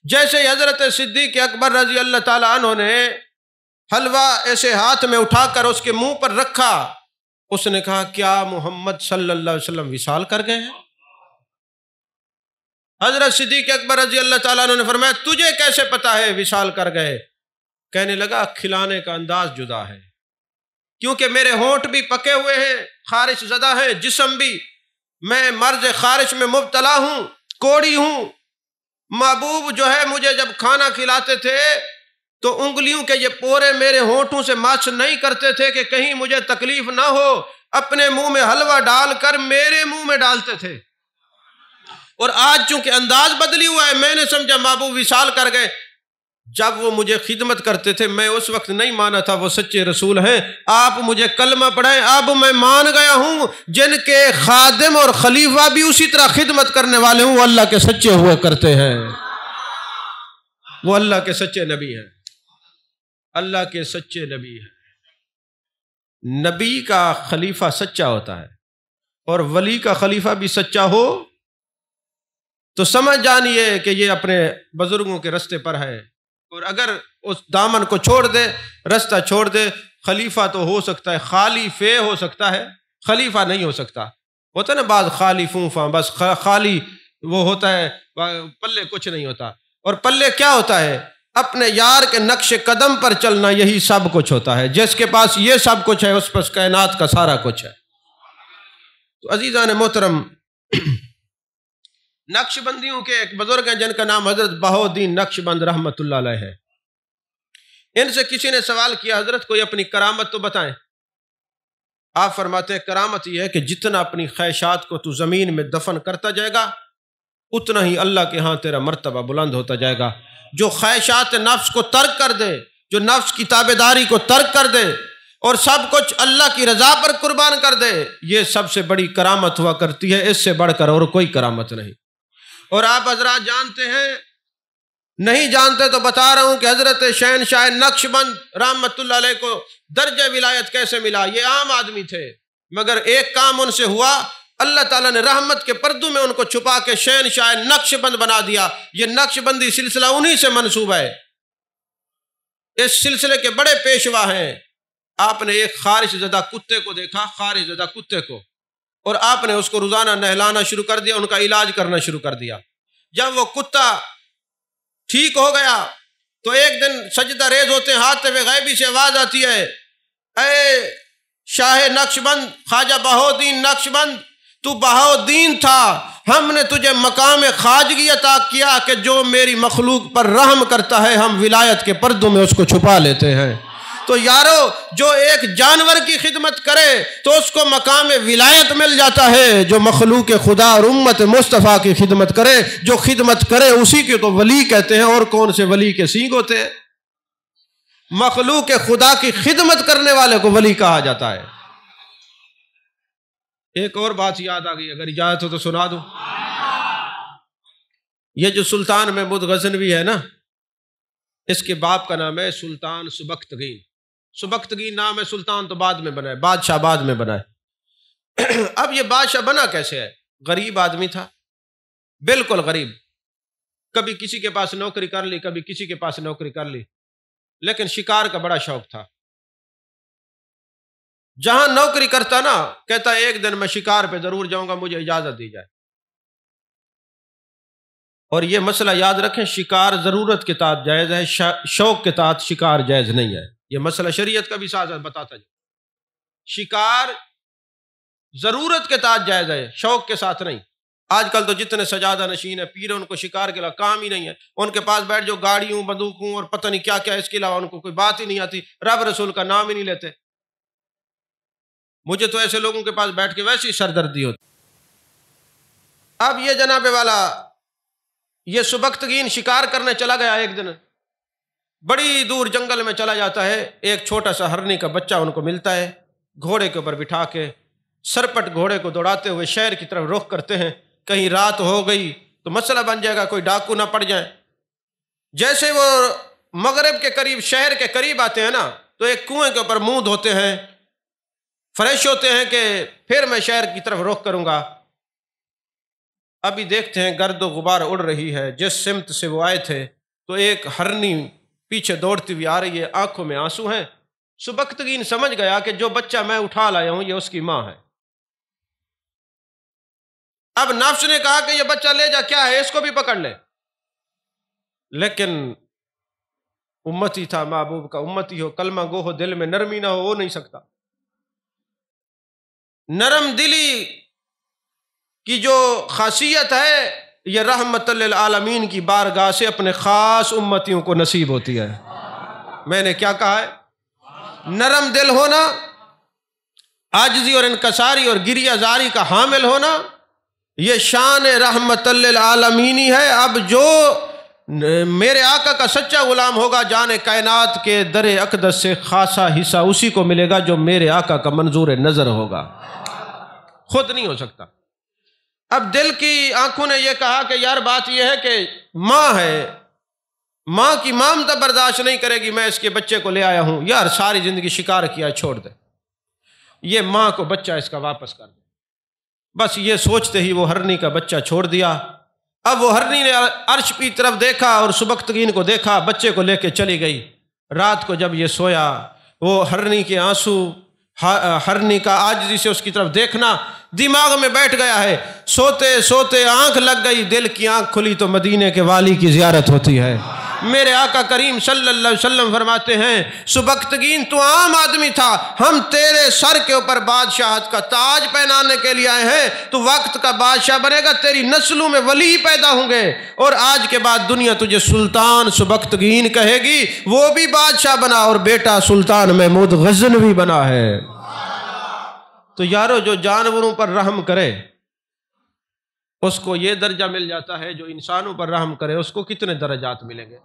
جیسے ہی حضرت صدیق اکبر رضی اللہ تعالیٰ عنہ نے حلوہ ایسے ہاتھ میں اٹھا کر اس کے منہ پر رکھا، اس نے کہا کیا محمد صلی اللہ علیہ وسلم وصال کر گئے ہیں؟ حضرت صدیق اکبر رضی اللہ تعالیٰ عنہ نے فرمایا تجھے کیسے پتا ہے وصال کر گئے؟ کہنے لگا کھلانے کا انداز جدا ہے، کیونکہ میرے ہونٹ بھی پکے ہوئے ہیں، خارش زدہ ہیں، جسم بھی، میں مرض خارش میں مبتلا ہوں، کوڑی ہوں۔ محبوب جو ہے مجھے جب کھانا کھلاتے تھے تو انگلیوں کے یہ پورے میرے ہونٹوں سے مس نہیں کرتے تھے کہ کہیں مجھے تکلیف نہ ہو، اپنے منہ میں حلوہ ڈال کر میرے منہ میں ڈالتے تھے۔ اور آج چونکہ انداز بدلی ہوا ہے، میں نے سمجھا محبوب وصال کر گئے۔ جب وہ مجھے خدمت کرتے تھے میں اس وقت نہیں مانا تھا وہ سچے رسول ہیں، آپ مجھے کلمہ پڑھائیں، اب میں مان گیا ہوں جن کے خادم اور خلیفہ بھی اسی طرح خدمت کرنے والے ہوں وہ اللہ کے سچے ہوا کرتے ہیں، وہ اللہ کے سچے نبی ہیں، اللہ کے سچے نبی ہیں۔ نبی کا خلیفہ سچا ہوتا ہے اور ولی کا خلیفہ بھی سچا ہو تو سمجھ جانیے کہ یہ اپنے بزرگوں کے رستے پر ہے، اور اگر اس دامن کو چھوڑ دے، رستہ چھوڑ دے، خلیفہ تو ہو سکتا ہے، خالی فے ہو سکتا ہے، خلیفہ نہیں ہو سکتا۔ ہوتا ہے نا بعض خالی فونفاں، بس خالی وہ ہوتا ہے، پلے کچھ نہیں ہوتا۔ اور پلے کیا ہوتا ہے؟ اپنے یار کے نقش قدم پر چلنا، یہی سب کچھ ہوتا ہے۔ جس کے پاس یہ سب کچھ ہے اس پاس کائنات کا سارا کچھ ہے۔ تو عزیزان محترم، نقش بندیوں کے ایک بزرگ ہیں جن کا نام حضرت بہاؤالدین نقش بند رحمۃ اللہ علیہ ہے۔ ان سے کسی نے سوال کیا حضرت کوئی اپنی کرامت تو بتائیں۔ آپ فرماتے ہیں کرامت یہ ہے کہ جتنا اپنی خواہشات کو تو زمین میں دفن کرتا جائے گا اتنا ہی اللہ کے ہاں تیرا مرتبہ بلند ہوتا جائے گا۔ جو خواہشات نفس کو ترک کر دے، جو نفس کی تابعداری کو ترک کر دے اور سب کچھ اللہ کی رضا پر قربان کر دے، یہ سب سے بڑی کرامت ہوا کرتی ہے، اس سے بڑھ کر اور کوئی کرامت نہیں۔ اور آپ حضرات جانتے ہیں، نہیں جانتے تو بتا رہا ہوں کہ حضرت شہنشاہ نقش بند رحمت اللہ علیہ کو درجہ ولایت کیسے ملا؟ یہ عام آدمی تھے، مگر ایک کام ان سے ہوا، اللہ تعالیٰ نے رحمت کے پردوں میں ان کو چھپا کے شہنشاہ نقش بند بنا دیا۔ یہ نقش بندی سلسلہ انہی سے منسوب ہے، اس سلسلے کے بڑے پیشوا ہیں۔ آپ نے ایک خارش زدہ کتے کو دیکھا، خارش زدہ کتے کو، اور آپ نے اس کو روزانہ نہلانا شروع کر دیا، ان کا علاج کرنا شروع کر دیا۔ جب وہ کتا ٹھیک ہو گیا تو ایک دن سجدہ ریز ہوتے ہیں، ہاتف غیبی سے آواز آتی ہے، اے شاہ نقشبند، خواجہ بہاؤالدین نقشبند، تو بہاؤالدین تھا، ہم نے تجھے مقام خواجگی عطا کیا کہ جو میری مخلوق پر رحم کرتا ہے ہم ولایت کے پردوں میں اس کو چھپا لیتے ہیں۔ تو یارو جو ایک جانور کی خدمت کرے تو اس کو مقام ولایت مل جاتا ہے، جو مخلوق خدا اور امت مصطفیٰ کی خدمت کرے، جو خدمت کرے اسی کی تو ولی کہتے ہیں، اور کون سے ولی کے سینگ ہوتے ہیں؟ مخلوق خدا کی خدمت کرنے والے کو ولی کہا جاتا ہے۔ ایک اور بات یاد آ گئی، اگر اجازت ہو تو سنا دوں۔ یہ جو سلطان محمود غزنوی ہے نا، اس کے باپ کا نام ہے سلطان سبکتگین۔ سبکتگین نام ہے، سلطان تو بعد میں بنا ہے، بادشاہ بعد میں بنا ہے۔ اب یہ بادشاہ بنا کیسے ہے؟ غریب آدمی تھا، بالکل غریب، کبھی کسی کے پاس نوکری کر لی، کبھی کسی کے پاس نوکری کر لی، لیکن شکار کا بڑا شوق تھا۔ جہاں نوکری کرتا نا، کہتا ایک دن میں شکار پہ ضرور جاؤں گا، مجھے اجازت دی جائے۔ اور یہ مسئلہ یاد رکھیں، شکار ضرورت کے تحت جائز ہے، شوق کے تحت شکار جائز نہیں ہے۔ یہ مسئلہ شریعت کا بھی ساتھ بتاتا ہے، شکار ضرورت کے تحت جائز ہے، شوق کے ساتھ نہیں۔ آج کل تو جتنے سجادہ نشین ہیں، پیر، ان کو شکار کے علاوہ کام ہی نہیں ہے، ان کے پاس بیٹھ جو گاڑیوں، بندوقوں اور پتہ نہیں کیا کیا، اس کے علاوہ ان کو کوئی بات ہی نہیں آتی، رب رسول کا نام ہی نہیں لیتے۔ مجھے تو ایسے لوگوں کے پاس بیٹھ کے ویسی ہی سردردی ہوتی۔ اب یہ جناب والا یہ سبکتگین شکار کرنے چلا گیا، ایک دن بڑی دور جنگل میں چلا جاتا ہے، ایک چھوٹا سا ہرنی کا بچہ ان کو ملتا ہے، گھوڑے کے اوپر بٹھا کے سرپٹ گھوڑے کو دوڑاتے ہوئے شہر کی طرف رخ کرتے ہیں، کہیں رات ہو گئی تو مسئلہ بن جائے گا، کوئی ڈاکو نہ پڑ جائے۔ جیسے وہ مغرب کے قریب، شہر کے قریب آتے ہیں نا، تو ایک کنویں کے اوپر منہ دھوتے ہیں، فریش ہوتے ہیں کہ پھر میں شہر کی طرف رخ کروں گا۔ ابھی دیکھتے ہیں گرد و غبار اڑ رہی ہے، جس سمت سے وہ آئے تھے تو ایک ہرنی پیچھے دوڑتی ہوئی آ رہی ہے، آنکھوں میں آنسو ہیں۔ سبکتگین سمجھ گیا کہ جو بچہ میں اٹھا لایا ہوں یہ اس کی ماں ہے۔ اب نفس نے کہا کہ یہ بچہ لے جا، کیا ہے، اس کو بھی پکڑ لے، لیکن امتی تھا، محبوب کا امتی ہو، کلمہ گو ہو، دل میں نرمی نہ ہو نہیں سکتا۔ نرم دلی کی جو خاصیت ہے یہ رحمت للعالمین کی بارگاہ سے اپنے خاص امتیوں کو نصیب ہوتی ہے۔ میں نے کیا کہا ہے؟ نرم دل ہونا، عاجزی اور انکساری اور گریہ زاری کا حامل ہونا، یہ شان رحمت للعالمینی ہے۔ اب جو میرے آقا کا سچا غلام ہوگا، جان کائنات کے در اقدس سے خاصا حصہ اسی کو ملے گا جو میرے آقا کا منظور نظر ہوگا، خود نہیں ہو سکتا۔ اب دل کی آنکھوں نے یہ کہا کہ یار بات یہ ہے کہ ماں ہے، ماں کی ممتا برداشت نہیں کرے گی، میں اس کے بچے کو لے آیا ہوں، یار ساری زندگی شکار کیا، چھوڑ دے، یہ ماں کو بچہ اس کا واپس کر دے۔ بس یہ سوچتے ہی وہ ہرنی کا بچہ چھوڑ دیا۔ اب وہ ہرنی نے عرش کی طرف دیکھا اور سبکتگین کو دیکھا، بچے کو لے کے چلی گئی۔ رات کو جب یہ سویا، وہ ہرنی کے آنسو، ہرنی کا عاجزی سے اس کی طرف دیکھنا دماغ میں بیٹھ گیا ہے۔ سوتے سوتے آنکھ لگ گئی، دل کی آنکھ کھلی تو مدینے کے والی کی زیارت ہوتی ہے۔ میرے آقا کریم صلی اللہ علیہ وسلم فرماتے ہیں، سبکتگین تو عام آدمی تھا، ہم تیرے سر کے اوپر بادشاہت کا تاج پہنانے کے لیے آئے ہیں، تو وقت کا بادشاہ بنے گا، تیری نسلوں میں ولی پیدا ہوں گے، اور آج کے بعد دنیا تجھے سلطان سبکتگین کہے گی۔ وہ بھی بادشاہ بنا اور بیٹا سلطان محمود غزنوی بنا ہے۔ تو یارو جو جانوروں پر رحم کرے اس کو یہ درجہ مل جاتا ہے، جو انسانوں پر رحم کرے اس کو کتنے درجات ملیں گے۔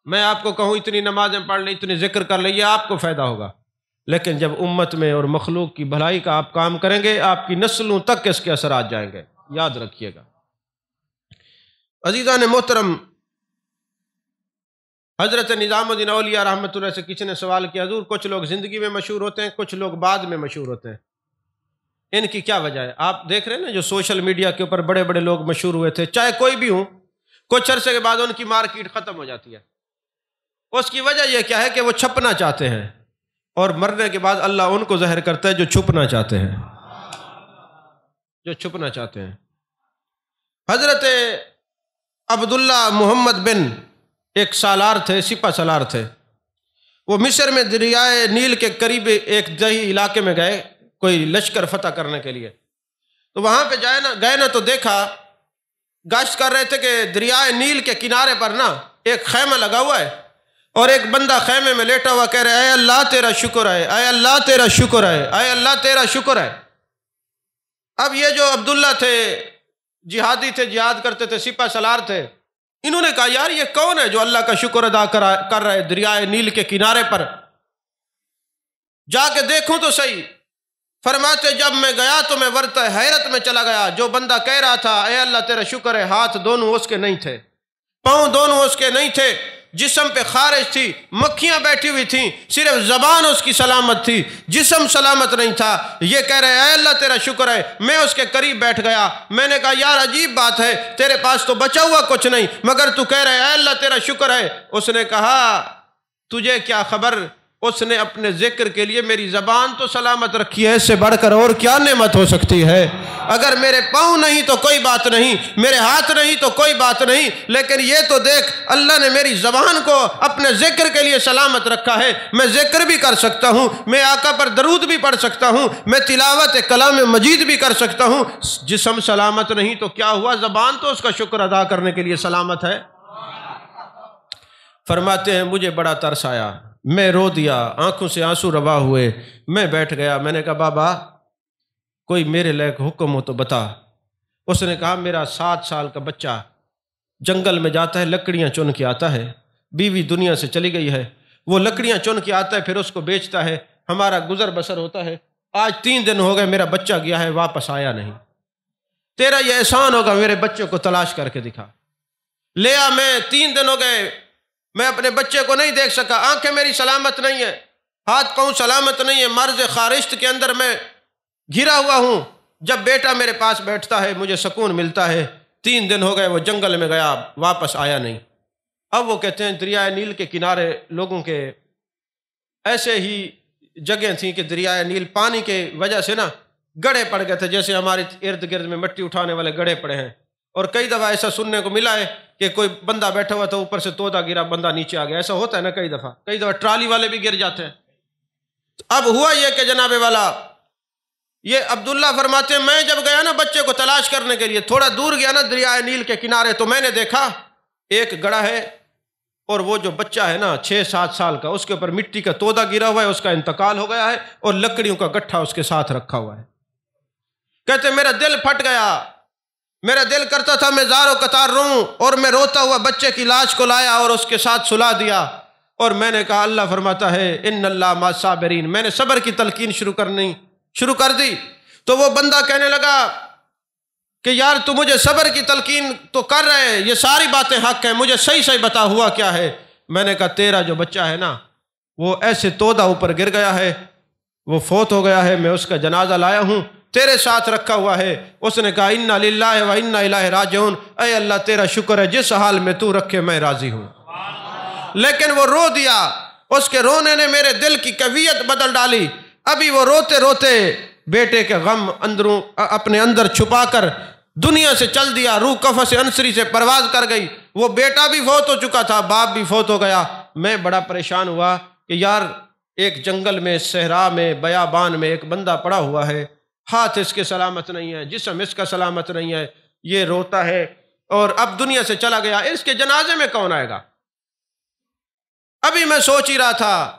میں آپ کو کہوں اتنی نمازیں پڑھ لیں، اتنی ذکر کر لیں، یہ آپ کو فائدہ ہوگا، لیکن جب امت میں اور مخلوق کی بھلائی کا آپ کام کریں گے، آپ کی نسلوں تک اس کے اثرات جائیں گے، یاد رکھیے گا۔ عزیزان محترم، حضرت نظام الدین اولیاء رحمۃ اللہ سے کسی نے سوال کیا، حضور کچھ لوگ زندگی میں مشہور ہوتے ہیں، کچھ لوگ بعد میں مشہور ہوتے ہیں، ان کی کیا وجہ ہے؟ آپ دیکھ رہے ہیں نا جو سوشل میڈیا کے اوپر بڑے بڑے لوگ مشہور ہوئے تھے، چاہے کوئی بھی ہوں، کچھ عرصے کے بعد ان کی مارکیٹ ختم ہو جاتی ہے۔ اس کی وجہ یہ کیا ہے کہ وہ چھپنا چاہتے ہیں، اور مرنے کے بعد اللہ ان کو ظاہر کرتا ہے جو چھپنا چاہتے ہیں، جو چھپنا چاہتے ہیں۔ حضرت عبداللہ محمد بن ایک سالار تھے، سپہ سالار تھے، وہ مصر میں دریائے نیل کے قریب ایک دیہی علاقے میں گئے کوئی لشکر فتح کرنے کے لیے. تو وہاں پہ گئے نا تو دیکھا، گشت کر رہے تھے کہ دریائے نیل کے کنارے پر نا ایک خیمہ لگا ہوا ہے اور ایک بندہ خیمے میں لیٹا ہوا کہہ رہے اے اللہ تیرا شکر ہے، اے اللہ تیرا شکر ہے، اے اللہ تیرا شکر ہے. اب یہ جو عبداللہ تھے، جہادی تھے، جہاد کرتے تھے، سپہ سالار تھے، انہوں نے کہا یار یہ کون ہے جو اللہ کا شکر ادا کر رہے دریائے نیل کے کنارے پر، جا کے دیکھوں تو صحیح. فرماتے جب میں گیا تو میں ورطہ حیرت میں چلا گیا. جو بندہ کہہ رہا تھا اے اللہ تیرا شکر ہے، ہاتھ دونوں اس کے نہیں تھے، پاؤں دونوں اس کے نہیں تھے، جسم پہ خارش تھی، مکھیاں بیٹھی ہوئی تھیں، صرف زبان اس کی سلامت تھی، جسم سلامت نہیں تھا. یہ کہہ رہے اے اللہ تیرا شکر ہے. میں اس کے قریب بیٹھ گیا، میں نے کہا یار عجیب بات ہے، تیرے پاس تو بچا ہوا کچھ نہیں مگر تو کہہ رہے اے اللہ تیرا شکر ہے. اس نے کہا تجھے کیا خبر، اس نے اپنے ذکر کے لیے میری زبان تو سلامت رکھی ہے، اس سے بڑھ کر اور کیا نعمت ہو سکتی ہے. اگر میرے پاؤں نہیں تو کوئی بات نہیں، میرے ہاتھ نہیں تو کوئی بات نہیں، لیکن یہ تو دیکھ اللہ نے میری زبان کو اپنے ذکر کے لیے سلامت رکھا ہے. میں ذکر بھی کر سکتا ہوں، میں آقا پر درود بھی پڑھ سکتا ہوں، میں تلاوت کلام مجید بھی کر سکتا ہوں. جسم سلامت نہیں تو کیا ہوا، زبان تو اس کا شکر ادا کرنے کے لیے سلامت ہے. فرماتے ہیں مجھے بڑا ترس آیا، میں رو دیا، آنکھوں سے آنسو روا ہوئے. میں بیٹھ گیا، میں نے کہا بابا کوئی میرے لائق حکم ہو تو بتا. اس نے کہا میرا 7 سال کا بچہ جنگل میں جاتا ہے، لکڑیاں چن کے آتا ہے، بیوی دنیا سے چلی گئی ہے، وہ لکڑیاں چن کے آتا ہے پھر اس کو بیچتا ہے، ہمارا گزر بسر ہوتا ہے. آج 3 دن ہو گئے میرا بچہ گیا ہے واپس آیا نہیں. تیرا یہ احسان ہوگا میرے بچے کو تلاش کر کے دکھا. لیا، میں 3 دن ہو گئے میں اپنے بچے کو نہیں دیکھ سکا. آنکھیں میری سلامت نہیں ہیں، ہاتھ پاؤں سلامت نہیں ہیں، مرض خارشت کے اندر میں گھرا ہوا ہوں. جب بیٹا میرے پاس بیٹھتا ہے مجھے سکون ملتا ہے. 3 دن ہو گئے وہ جنگل میں گیا واپس آیا نہیں. اب وہ کہتے ہیں دریائے نیل کے کنارے لوگوں کے ایسے ہی جگہیں تھیں کہ دریائے نیل پانی کے وجہ سے نا گڑھے پڑ گئے تھے، جیسے ہمارے ارد گرد میں مٹی اٹھانے والے گڑھے پڑے ہیں. اور کئی دفعہ ایسا سننے کو ملا ہے کہ کوئی بندہ بیٹھا ہوا تھا، اوپر سے تودا گرا، بندہ نیچے آ گیا. ایسا ہوتا ہے نا کئی دفعہ ٹرالی والے بھی گر جاتے ہیں. اب ہوا یہ کہ جناب والا یہ عبداللہ فرماتے ہیں میں جب گیا نا بچے کو تلاش کرنے کے لیے، تھوڑا دور گیا نا دریائے نیل کے کنارے، تو میں نے دیکھا ایک گڑھا ہے اور وہ جو بچہ ہے نا 6-7 سال کا، اس کے اوپر مٹی کا تودا گرا ہوا ہے، اس کا انتقال ہو گیا ہے اور لکڑیوں کا گٹھا اس کے ساتھ رکھا ہوا ہے. کہتے میرا دل پھٹ گیا، میرا دل کرتا تھا میں زار و قطار روں، اور میں روتا ہوا بچے کی لاش کو لایا اور اس کے ساتھ سلا دیا. اور میں نے کہا اللہ فرماتا ہے ان اللہ مع الصابرین. میں نے صبر کی تلقین شروع کر دی. تو وہ بندہ کہنے لگا کہ یار تو مجھے صبر کی تلقین تو کر رہے، یہ ساری باتیں حق ہیں، مجھے صحیح بتا ہوا کیا ہے. میں نے کہا تیرا جو بچہ ہے نا وہ ایسے تودا اوپر گر گیا ہے، وہ فوت ہو گیا ہے، میں اس کا جنازہ لایا ہوں، تیرے ساتھ رکھا ہوا ہے. اس نے کہا انا للہ و انا الیہ راجعون. اے اللہ تیرا شکر ہے، جس حال میں تو رکھے میں راضی ہوں. لیکن وہ رو دیا، اس کے رونے نے میرے دل کی کیفیت بدل ڈالی. ابھی وہ روتے روتے بیٹے کے غم اپنے اندر چھپا کر دنیا سے چل دیا. روح قفس انصری سے پرواز کر گئی. وہ بیٹا بھی فوت ہو چکا تھا، باپ بھی فوت ہو گیا. میں بڑا پریشان ہوا کہ یار ایک جنگل میں، صحرا میں، بیابان میں ایک بندہ پڑا ہوا ہے، ہاتھ اس کے سلامت نہیں ہے، جسم اس کا سلامت نہیں ہے، یہ روتا ہے اور اب دنیا سے چلا گیا، اس کے جنازے میں کون آئے گا؟ ابھی میں سوچ ہی رہا تھا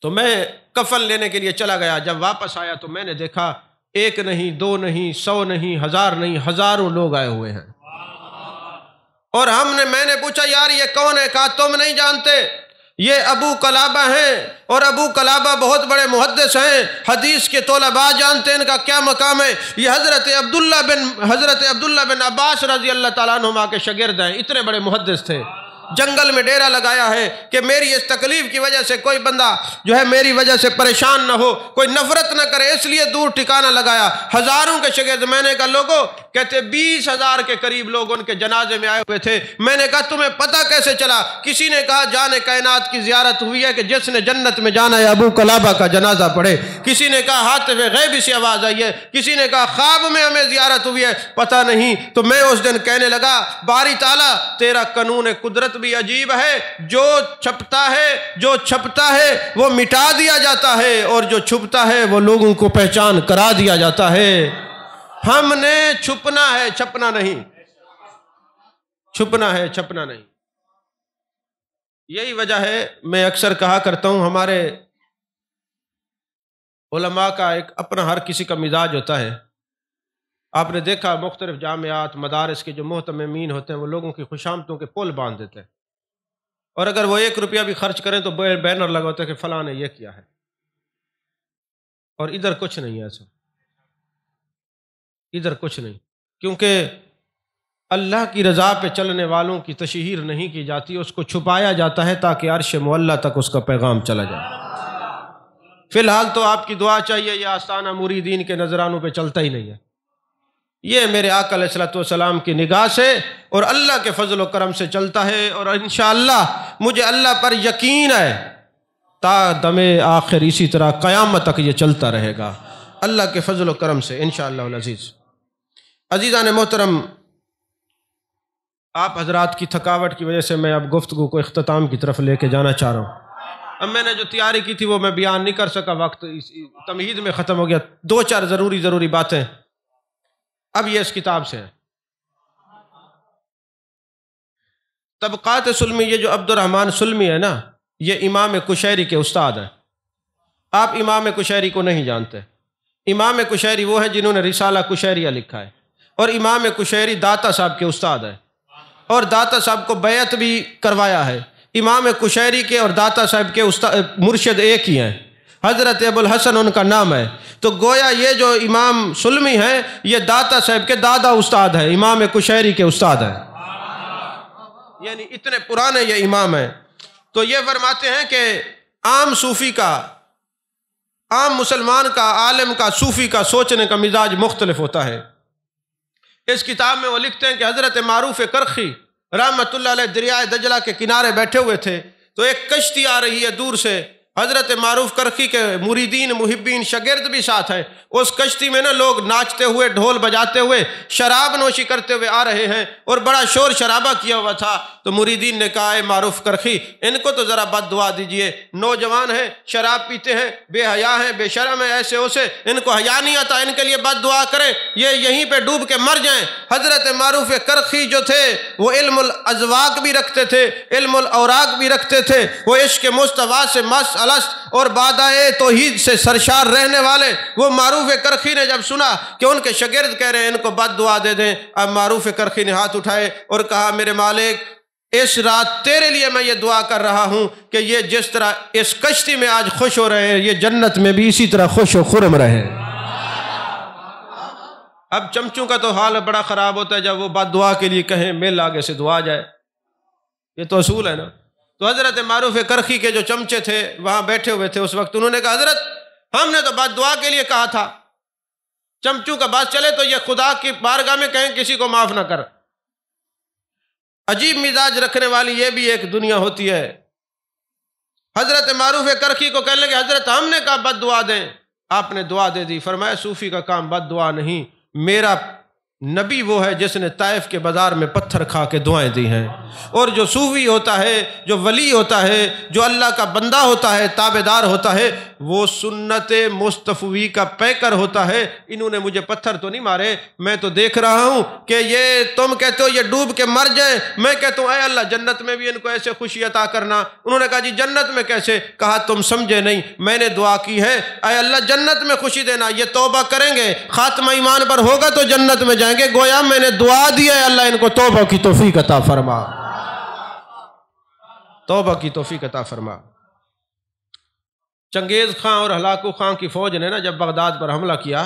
تو میں کفن لینے کے لیے چلا گیا. جب واپس آیا تو میں نے دیکھا 1 نہیں 2 نہیں 100 نہیں 1000 نہیں، ہزاروں لوگ آئے ہوئے ہیں. اور میں نے پوچھا یار یہ کون ہے؟ کہا تم نہیں جانتے، یہ ابو قلابہ ہیں، اور ابو قلابہ بہت بڑے محدث ہیں، حدیث کے طلباء جانتے ہیں ان کا کیا مقام ہے. یہ حضرت عبداللہ بن عباس رضی اللہ تعالیٰ عنہما کے شاگرد ہیں، اتنے بڑے محدث تھے. جنگل میں ڈیرا لگایا ہے کہ میری اس تکلیف کی وجہ سے کوئی بندہ جو ہے میری وجہ سے پریشان نہ ہو، کوئی نفرت نہ کرے، اس لیے دور ٹھکانہ لگایا. ہزاروں کے شاگرد. میں نے کہا لوگوں، کہتے 20,000 کے قریب لوگ ان کے جنازے میں آئے ہوئے تھے. میں نے کہا تمہیں پتہ کیسے چلا؟ کسی نے کہا جان کائنات کی زیارت ہوئی ہے کہ جس نے جنت میں جانا ہے ابو قلابہ کا جنازہ پڑھے. کسی نے کہا ہاتف غیبی سے آواز آئی ہے، کسی نے کہا خواب میں ہمیں زیارت ہوئی ہے، پتہ نہیں. تو میں اس دن کہنے لگا باری تعالیٰ تیرا قانون قدرت بات بھی عجیب ہے، جو چھپتا ہے وہ مٹا دیا جاتا ہے، اور جو چھپتا ہے وہ لوگوں کو پہچان کرا دیا جاتا ہے۔ ہم نے چھپنا ہے، چھپنا نہیں، چھپنا ہے، چھپنا نہیں۔ یہی وجہ ہے، میں اکثر کہا کرتا ہوں، ہمارے علماء کا ایک اپنا ہر کسی کا مزاج ہوتا ہے۔ آپ نے دیکھا مختلف جامعات، مدارس کے جو محتممین ہوتے ہیں وہ لوگوں کی خوشامدوں کے پل باندھ دیتے ہیں، اور اگر وہ 1 روپیہ بھی خرچ کریں تو بینر لگا ہوتا ہے کہ فلاں نے یہ کیا ہے، اور ادھر کچھ نہیں ہے ایسا، ادھر کچھ نہیں، کیونکہ اللہ کی رضا پہ چلنے والوں کی تشہیر نہیں کی جاتی، اس کو چھپایا جاتا ہے تاکہ عرش معلیٰ تک اس کا پیغام چلا جائے۔ فی الحال تو آپ کی دعا چاہیے، یہ آستانہ مریدین کے نذرانوں پہ چلتا ہی نہیں ہے، یہ میرے آقا علیہ الصلوۃ والسلام کی نگاہ سے اور اللہ کے فضل و کرم سے چلتا ہے، اور انشاءاللہ مجھے اللہ پر یقین ہے تا دم آخر اسی طرح قیامت تک یہ چلتا رہے گا، اللہ کے فضل و کرم سے انشاءاللہ العزیز۔ عزیزان محترم، آپ حضرات کی تھکاوٹ کی وجہ سے میں اب گفتگو کو اختتام کی طرف لے کے جانا چاہ رہا ہوں۔ اب میں نے جو تیاری کی تھی وہ میں بیان نہیں کر سکا، وقت تمہید میں ختم ہو گیا۔ 2-4 ضروری باتیں اب یہ اس کتاب سے ہے۔ طبقات سلمی، یہ جو عبد الرحمن سلمی ہے نا، یہ امام کشیری کے استاد ہیں۔ آپ امام کشیری کو نہیں جانتے۔ امام کشیری وہ ہیں جنہوں نے رسالہ کشیریہ لکھا ہے، اور امام کشیری داتا صاحب کے استاد ہیں، اور داتا صاحب کو بیعت بھی کروایا ہے۔ امام کشیری کے اور داتا صاحب کے مرشد ایک ہی ہیں، حضرت ابو الحسن ان کا نام ہے۔ تو گویا یہ جو امام سلمی ہیں یہ داتا صاحب کے دادا استاد ہیں، امام کشیری کے استاد ہیں، یعنی اتنے پرانے یہ امام ہیں۔ تو یہ فرماتے ہیں کہ عام صوفی کا، عام مسلمان کا، عالم کا، صوفی کا سوچنے کا مزاج مختلف ہوتا ہے۔ اس کتاب میں وہ لکھتے ہیں کہ حضرت معروف کرخی رحمۃ اللہ علیہ دریائے دجلہ کے کنارے بیٹھے ہوئے تھے، تو ایک کشتی آ رہی ہے دور سے، حضرت معروف کرخی کے مریدین، محبین، شاگرد بھی ساتھ ہیں۔ اس کشتی میں نا لوگ ناچتے ہوئے، ڈھول بجاتے ہوئے، شراب نوشی کرتے ہوئے آ رہے ہیں، اور بڑا شور شرابہ کیا ہوا تھا۔ تو مریدین نے کہا، اے معروف کرخی، ان کو تو ذرا بد دعا دیجئے، نوجوان ہیں، شراب پیتے ہیں، بے حیا ہیں، بے شرم ہیں، ایسے ویسے، ان کو حیا نہیں آتا، ان کے لیے بد دعا کریں، یہ یہیں پہ ڈوب کے مر جائیں۔ حضرت معروف کرخی جو تھے وہ علم الازواق بھی رکھتے تھے، علم الاوراق بھی رکھتے تھے، وہ عشق مصطفیٰ سے مست الست اور بادائے توحید سے سرشار رہنے والے۔ وہ معروف کرخی نے جب سنا کہ ان کے شاگرد کہہ رہے ہیں ان کو بد دعا دے دیں، اب معروف کرخی نے ہاتھ اٹھائے اور کہا، میرے مالک، اس رات تیرے لیے میں یہ دعا کر رہا ہوں کہ یہ جس طرح اس کشتی میں آج خوش ہو رہے ہیں، یہ جنت میں بھی اسی طرح خوش و خرم رہے۔ اب چمچوں کا تو حال بڑا خراب ہوتا ہے جب وہ بد دعا کے لیے کہیں مل آگے سے دعا جائے، یہ تو اصول ہے نا۔ تو حضرت معروف کرخی کے جو چمچے تھے وہاں بیٹھے ہوئے تھے اس وقت، انہوں نے کہا، حضرت ہم نے تو بد دعا کے لیے کہا تھا، چمچوں کا بات چلے تو یہ خدا کی بارگاہ میں کہیں کسی کو معاف نہ کر۔ عجیب مزاج رکھنے والی یہ بھی ایک دنیا ہوتی ہے۔ حضرت معروف کرخی کو کہنے لگے، حضرت ہم نے کہا بد دعا دیں، آپ نے دعا دے دی۔ فرمایا، صوفی کا کام بد دعا نہیں، میرا نبی وہ ہے جس نے طائف کے بازار میں پتھر کھا کے دعائیں دی ہیں، اور جو صوفی ہوتا ہے، جو ولی ہوتا ہے، جو اللہ کا بندہ ہوتا ہے، تابعدار ہوتا ہے، وہ سنت مصطفی کا پیکر ہوتا ہے۔ انہوں نے مجھے پتھر تو نہیں مارے، میں تو دیکھ رہا ہوں کہ یہ تم کہتے ہو یہ ڈوب کے مر جائیں، میں کہتا ہوں اے اللہ جنت میں بھی ان کو ایسے خوشی عطا کرنا۔ انہوں نے کہا، جی جنت میں کیسے؟ کہا، تم سمجھے نہیں، میں نے دعا کی ہے اے اللہ جنت میں خوشی دینا، یہ توبہ کریں گے، خاتمہ ایمان پر ہوگا تو جنت میں جائیں گے، گویا میں نے دعا دی ہے اللہ ان کو توبہ کی توفیق عطا فرما، توبہ کی توفیق عطا فرما۔ چنگیز خان اور ہلاکو خان کی فوج نے نا جب بغداد پر حملہ کیا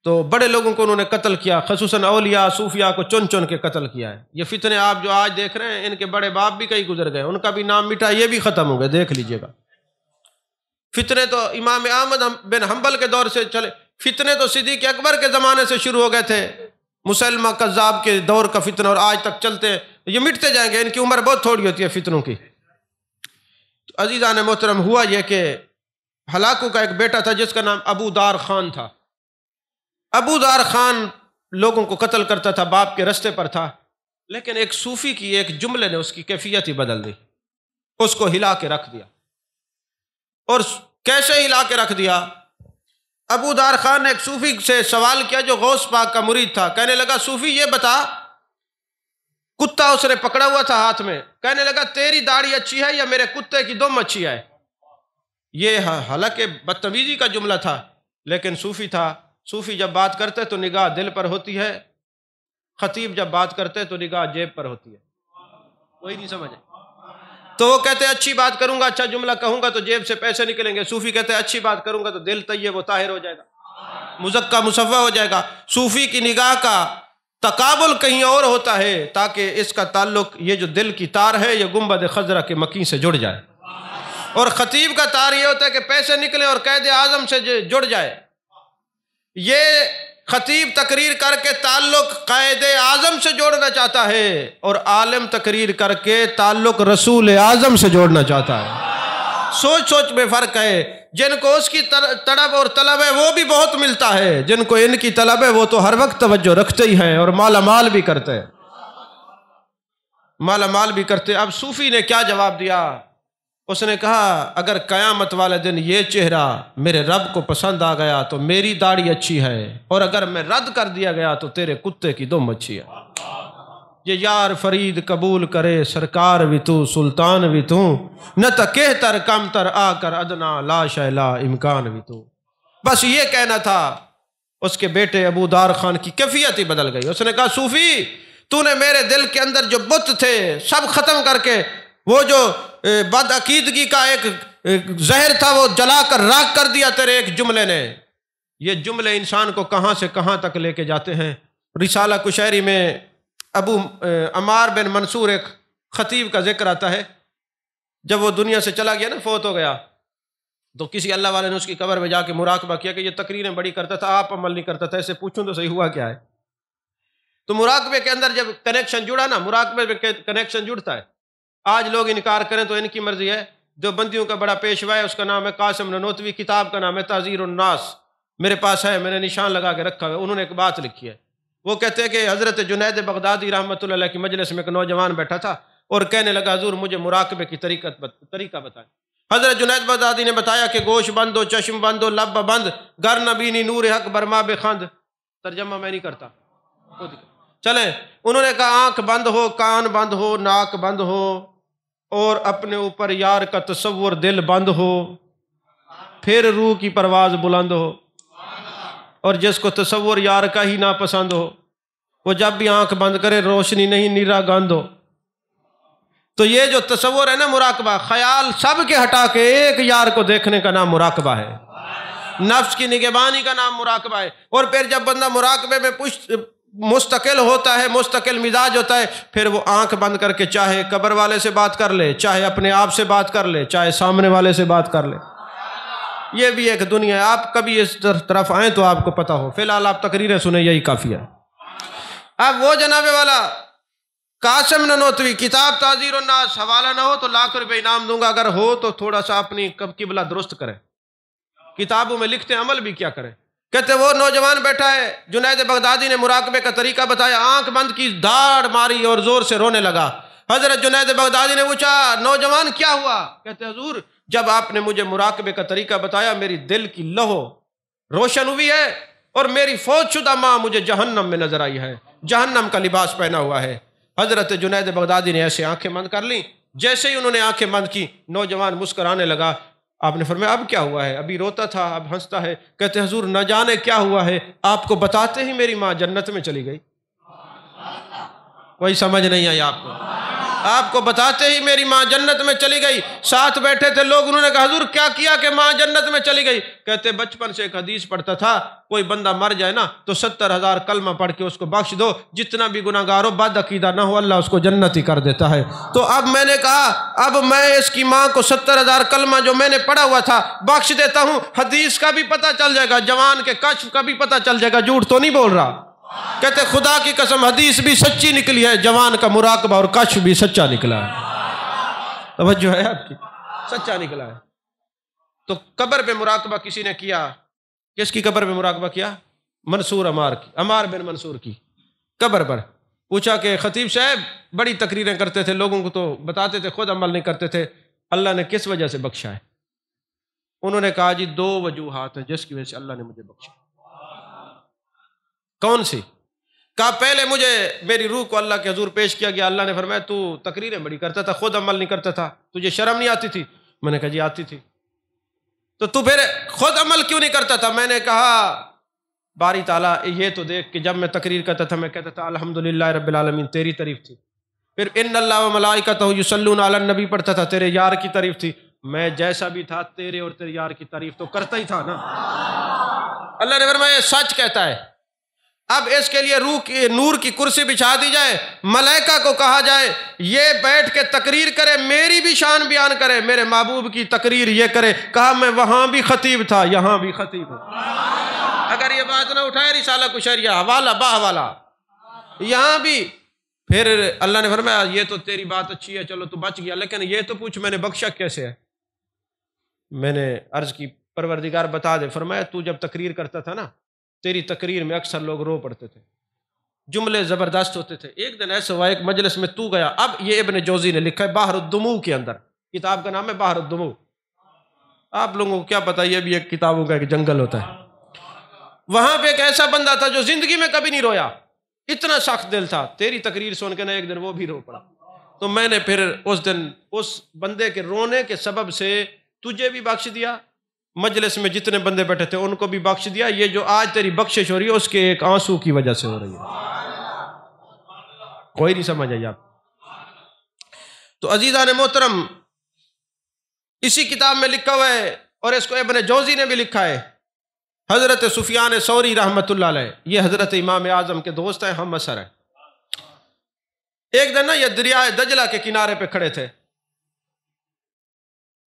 تو بڑے لوگوں کو انہوں نے قتل کیا، خصوصاً اولیاء صوفیاء کو چن چن کے قتل کیا ہے۔ یہ فتنے آپ جو آج دیکھ رہے ہیں، ان کے بڑے باپ بھی کئی گزر گئے، ان کا بھی نام مٹا، یہ بھی ختم ہو گئے، دیکھ لیجئے گا۔ فتنے تو امام احمد بن حنبل کے دور سے چلے، فتنے تو صدیق اکبر کے زمانے سے شروع ہو گئے تھے، مسلمہ کذاب کے دور کا فتنہ، اور آج تک چلتے ہیں، یہ مٹتے جائیں گے، ان کی عمر بہت تھوڑی ہوتی ہے فتنوں کی۔ تو عزیزان محترم، ہوا یہ کہ ہلاکو کا ایک بیٹا تھا جس کا نام ابو دار خان تھا۔ ابو دار خان لوگوں کو قتل کرتا تھا، باپ کے رستے پر تھا، لیکن ایک صوفی کی ایک جملے نے اس کی کیفیت ہی بدل دی، اس کو ہلا کے رکھ دیا۔ اور کیسے ہلا کے رکھ دیا؟ ابو دار خان نے ایک صوفی سے سوال کیا جو غوث پاک کا مرید تھا، کہنے لگا صوفی یہ بتا، کتا اس نے پکڑا ہوا تھا ہاتھ میں، کہنے لگا تیری داڑھی اچھی ہے یا میرے کتے کی دم اچھی ہے؟ یہ حالانکہ بدتمیزی کا جملہ تھا، لیکن صوفی تھا۔ صوفی جب بات کرتے تو نگاہ دل پر ہوتی ہے، خطیب جب بات کرتے تو نگاہ جیب پر ہوتی ہے۔ وہی نہیں سمجھے؟ تو وہ کہتے ہیں اچھی بات کروں گا، اچھا جملہ کہوں گا تو جیب سے پیسے نکلیں گے۔ صوفی کہتے ہیں اچھی بات کروں گا تو دل طیب و طاہر ہو جائے گا، مزکا مصفہ ہو جائے گا۔ صوفی کی نگاہ کا تقابل کہیں اور ہوتا ہے تاکہ اس کا تعلق یہ جو دل کی تار ہے یہ گنبد خضرا کے مکیں سے جڑ جائے، اور خطیب کا تار یہ ہوتا ہے کہ پیسے نکلے اور قائد اعظم سے جڑ جائے۔ یہ خطیب تقریر کر کے تعلق قائد اعظم سے جوڑنا چاہتا ہے، اور عالم تقریر کر کے تعلق رسول اعظم سے جوڑنا چاہتا ہے۔ سوچ سوچ میں فرق ہے۔ جن کو اس کی طلب اور طلب ہے وہ بھی بہت ملتا ہے، جن کو ان کی طلب ہے وہ تو ہر وقت توجہ رکھتے ہی ہیں اور مالا مال بھی کرتے ہیں، مالا مال بھی کرتے۔ اب صوفی نے کیا جواب دیا؟ اس نے کہا اگر قیامت والے دن یہ چہرہ میرے رب کو پسند آ گیا تو میری داڑھی اچھی ہے، اور اگر میں رد کر دیا گیا تو تیرے کتے کی دم اچھی ہے۔ یہ یار فرید قبول کرے سرکار بھی تو سلطان بھی تو، نہ تا کہتر کم تر آ کر ادنا لا شے لا امکان بھی تو۔ بس یہ کہنا تھا۔ اس کے بیٹے ابو دار خان کی کیفیت ہی بدل گئی۔ اس نے کہا صوفی تو نے میرے دل کے اندر جو بت تھے سب ختم کر کے، وہ جو بد عقیدگی کا ایک زہر تھا وہ جلا کر راکھ کر دیا تیرے ایک جملے نے۔ یہ جملے انسان کو کہاں سے کہاں تک لے کے جاتے ہیں۔ رسالہ کشیری میں ابو عمار بن منصور ایک خطیب کا ذکر آتا ہے۔ جب وہ دنیا سے چلا گیا نا، فوت ہو گیا، تو کسی اللہ والے نے اس کی قبر میں جا کے مراقبہ کیا کہ یہ تقریریں بڑی کرتا تھا، آپ عمل نہیں کرتا تھا، اسے پوچھوں تو صحیح ہوا کیا ہے؟ تو مراقبے کے اندر جب کنیکشن جڑا نا، مراقبے میں کنیکشن جڑتا ہے۔ آج لوگ انکار کریں تو ان کی مرضی ہے۔ جو بندیوں کا بڑا پیشوا ہے اس کا نام ہے قاسم ننوتوی، کتاب کا نام ہے تعذیر الناس، میرے پاس ہے، میں نے نشان لگا کے رکھا ہے۔ انہوں نے ایک بات لکھی ہے، وہ کہتے ہیں کہ حضرت جنید بغدادی رحمۃ اللہ علیہ کی مجلس میں ایک نوجوان بیٹھا تھا اور کہنے لگا حضور مجھے مراقبے کی طریقہ بتائیں۔ حضرت جنید بغدادی نے بتایا کہ گوش بند ہو، چشم بند ہو، لب بند، گر نبینی نور حق برما بے خند۔ ترجمہ میں نہیں کرتا، چلیں۔ انہوں نے کہا آنکھ بند ہو، کان بند ہو، ناک بند ہو، اور اپنے اوپر یار کا تصور دل بند ہو، پھر روح کی پرواز بلند ہو، اور جس کو تصور یار کا ہی ناپسند ہو وہ جب بھی آنکھ بند کرے روشنی نہیں نیرا گند ہو۔ تو یہ جو تصور ہے نا مراقبہ، خیال سب کے ہٹا کے ایک یار کو دیکھنے کا نام مراقبہ ہے، نفس کی نگہبانی کا نام مراقبہ ہے۔ اور پھر جب بندہ مراقبے میں مستقل ہوتا ہے، مستقل مزاج ہوتا ہے، پھر وہ آنکھ بند کر کے چاہے قبر والے سے بات کر لے، چاہے اپنے آپ سے بات کر لے، چاہے سامنے والے سے بات کر لے۔ یہ بھی ایک دنیا ہے۔ آپ کبھی اس طرف آئیں تو آپ کو پتہ ہو، فی الحال آپ تقریریں سنیں، یہی کافی ہے۔ اب وہ جناب والا قاسم ننوتوی، کتاب تعذیر الناس، حوالہ نہ ہو تو ₹1,00,000 انعام دوں گا، اگر ہو تو تھوڑا سا اپنی قبلہ درست کریں، کتابوں میں لکھتے عمل بھی کیا کریں۔ کہتے وہ نوجوان بیٹھا ہے، جنید بغدادی نے مراقبے کا طریقہ بتایا، آنکھ بند کی، دھاڑ ماری اور زور سے رونے لگا۔ حضرت جنید بغدادی نے پوچھا نوجوان کیا ہوا؟ کہتے حضور جب آپ نے مجھے مراقبے کا طریقہ بتایا میری دل کی لہو روشن ہوئی ہے، اور میری فوت شدہ ماں مجھے جہنم میں نظر آئی ہے، جہنم کا لباس پہنا ہوا ہے۔ حضرت جنید بغدادی نے ایسے آنکھیں بند کر لیں، جیسے ہی انہوں نے آنکھیں بند کی نوجوان مسکرانے لگا۔ آپ نے فرمایا اب کیا ہوا ہے؟ ابھی روتا تھا اب ہنستا ہے۔ کہتے حضور نہ جانے کیا ہوا ہے، آپ کو بتاتے ہی میری ماں جنت میں چلی گئی۔ کوئی سمجھ نہیں آئی آپ کو؟ آپ کو بتاتے ہی میری ماں جنت میں چلی گئی۔ ساتھ بیٹھے تھے لوگ، انہوں نے کہا حضور کیا کیا کہ ماں جنت میں چلی گئی؟ کہتے بچپن سے ایک حدیث پڑھتا تھا، کوئی بندہ مر جائے نا تو 70,000 کلمہ پڑھ کے اس کو بخش دو، جتنا بھی گناہ گار ہو، بد عقیدہ نہ ہو، اللہ اس کو جنت ہی کر دیتا ہے۔ تو اب میں نے کہا اب میں اس کی ماں کو 70,000 کلمہ جو میں نے پڑھا ہوا تھا بخش دیتا ہوں، حدیث کا بھی پتہ چل جائے گا، جوان کے کشف کا بھی پتہ چل جائے گا، جھوٹ تو نہیں بول رہا۔ کہتے خدا کی قسم حدیث بھی سچی نکلی ہے، جوان کا مراقبہ اور کشف بھی سچا نکلا ہے۔ توجہ ہے آپ کی؟ سچا نکلا ہے۔ تو قبر پہ مراقبہ کسی نے کیا، کس کی قبر پہ مراقبہ کیا؟ منصور عمار کی، عمار بن منصور کی قبر پر۔ پوچھا کہ خطیب صاحب بڑی تقریریں کرتے تھے، لوگوں کو تو بتاتے تھے، خود عمل نہیں کرتے تھے، اللہ نے کس وجہ سے بخشا ہے؟ انہوں نے کہا جی 2 وجوہات ہیں جس کی وجہ سے اللہ نے مجھے بخشا۔ کون سی؟ کہا پہلے مجھے میری روح کو اللہ کے حضور پیش کیا گیا، اللہ نے فرمایا تو تقریریں بڑی کرتا تھا، خود عمل نہیں کرتا تھا، تجھے شرم نہیں آتی تھی؟ میں نے کہا جی آتی تھی۔ تو پھر خود عمل کیوں نہیں کرتا تھا؟ میں نے کہا باری تعالیٰ یہ تو دیکھ کہ جب میں تقریر کرتا تھا میں کہتا تھا الحمدللہ رب العالمین، تیری تعریف تھی، پھر ان اللہ و ملائکتہ یصلون علی النبی پڑھتا تھا، تیرے یار کی تعریف تھی، میں جیسا بھی تھا تیرے اور تیرے یار کی تعریف تو کرتا ہی تھا نا۔ اللہ نے فرمایا سچ کہتا ہے، اب اس کے لیے روح کی نور کی کرسی بچھا دی جائے، ملائکہ کو کہا جائے یہ بیٹھ کے تقریر کرے، میری بھی شان بیان کرے، میرے محبوب کی تقریر یہ کرے۔ کہا میں وہاں بھی خطیب تھا، یہاں بھی خطیب ہوں۔ اگر یہ بات نہ اٹھائے رسالہ کشریہ حوالہ باحوالہ یہاں بھی، پھر اللہ نے فرمایا یہ تو تیری بات اچھی ہے، چلو تو بچ گیا، لیکن یہ تو پوچھ میں نے بخشا کیسے ہے؟ میں نے عرض کی پروردگار بتا دے۔ فرمایا تو جب تقریر کرتا تھا نا، تیری تقریر میں اکثر لوگ رو پڑتے تھے، جملے زبردست ہوتے تھے۔ ایک دن ایسا ہوا ایک مجلس میں تو گیا، اب یہ ابن جوزی نے لکھا ہے بحر الدموع کے اندر، کتاب کا نام ہے بحر الدموع۔ آپ لوگوں کو کیا پتا، یہ بھی ایک کتابوں کا ایک جنگل ہوتا ہے۔ وہاں پہ ایک ایسا بندہ تھا جو زندگی میں کبھی نہیں رویا، اتنا سخت دل تھا، تیری تقریر سن کے نا ایک دن وہ بھی رو پڑا۔ تو میں نے پھر اس دن اس بندے کے رونے کے سبب سے تجھے بھی بخش دیا، مجلس میں جتنے بندے بیٹھے تھے ان کو بھی بخش دیا، یہ جو آج تیری بخشش ہو رہی ہے اس کے ایک آنسو کی وجہ سے ہو رہی ہے۔ کوئی نہیں سمجھ آئی آپ؟ تو عزیزان محترم، اسی کتاب میں لکھا ہوا ہے اور اس کو ابن جوزی نے بھی لکھا ہے، حضرت سفیان ثوری رحمۃ اللہ علیہ، یہ حضرت امام اعظم کے دوست ہیں، ہم عصر ہیں۔ ایک دن نا یہ دریائے دجلہ کے کنارے پہ کھڑے تھے،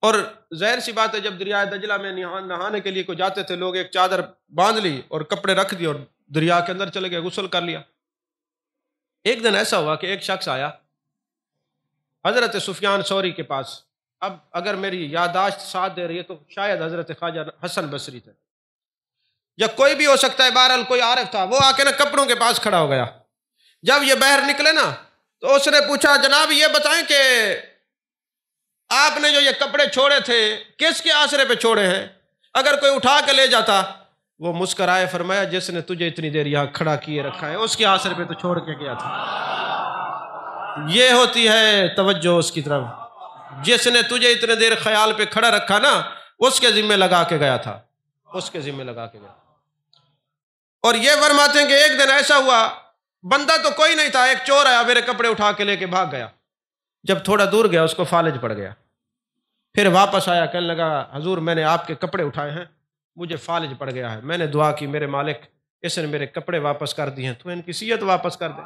اور ظاہر سی بات ہے جب دریائے دجلہ میں نہانے کے لیے کو جاتے تھے لوگ، ایک چادر باندھ لی اور کپڑے رکھ دیے اور دریا کے اندر چلے گئے، غسل کر لیا۔ ایک دن ایسا ہوا کہ ایک شخص آیا حضرت سفیان ثوری کے پاس، اب اگر میری یادداشت ساتھ دے رہی ہے تو شاید حضرت خواجہ حسن بصری تھے یا کوئی بھی ہو سکتا ہے، بہرحال کوئی عارف تھا۔ وہ آ کے نا کپڑوں کے پاس کھڑا ہو گیا۔ جب یہ باہر نکلے نا تو اس نے پوچھا جناب یہ بتائیں کہ آپ نے جو یہ کپڑے چھوڑے تھے کس کے آسرے پہ چھوڑے ہیں؟ اگر کوئی اٹھا کے لے جاتا۔ وہ مسکرائے، فرمایا جس نے تجھے اتنی دیر یہاں کھڑا کیے رکھا ہے اس کے آسرے پہ تو چھوڑ کے گیا تھا۔ یہ ہوتی ہے توجہ اس کی طرف، جس نے تجھے اتنے دیر خیال پہ کھڑا رکھا نا اس کے ذمہ لگا کے گیا تھا، اس کے ذمہ لگا کے گیا۔ اور یہ فرماتے ہیں کہ ایک دن ایسا ہوا، بندہ تو کوئی نہیں تھا، ایک چور آیا میرے کپڑے اٹھا کے لے کے بھاگ گیا۔ جب تھوڑا دور گیا اس کو فالج پڑ گیا، پھر واپس آیا کہنے لگا حضور میں نے آپ کے کپڑے اٹھائے ہیں، مجھے فالج پڑ گیا ہے، میں نے دعا کی میرے مالک اس نے میرے کپڑے واپس کر دیے ہیں، تو ان کی سیت واپس کر دے۔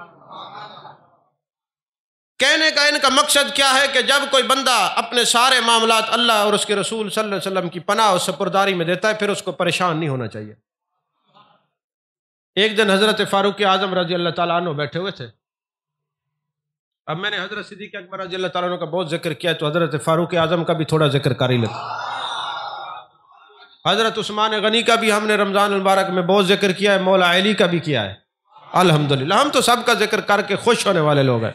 کہنے کا ان کا مقصد کیا ہے کہ جب کوئی بندہ اپنے سارے معاملات اللہ اور اس کے رسول صلی اللہ علیہ وسلم کی پناہ اور سپرداری میں دیتا ہے پھر اس کو پریشان نہیں ہونا چاہیے۔ ایک دن حضرت فاروق اعظم رضی اللہ تعالیٰ عنہ بیٹھے ہوئے تھے۔ اب میں نے حضرت صدیق اکبر رضی اللہ تعالیٰ عنہ کا بہت ذکر کیا تو حضرت فاروق اعظم کا بھی تھوڑا ذکر کر ہی لیتے۔ حضرت عثمان غنی کا بھی ہم نے رمضان المبارک میں بہت ذکر کیا ہے، مولا علی کا بھی کیا ہے، الحمدللہ ہم تو سب کا ذکر کر کے خوش ہونے والے لوگ ہیں۔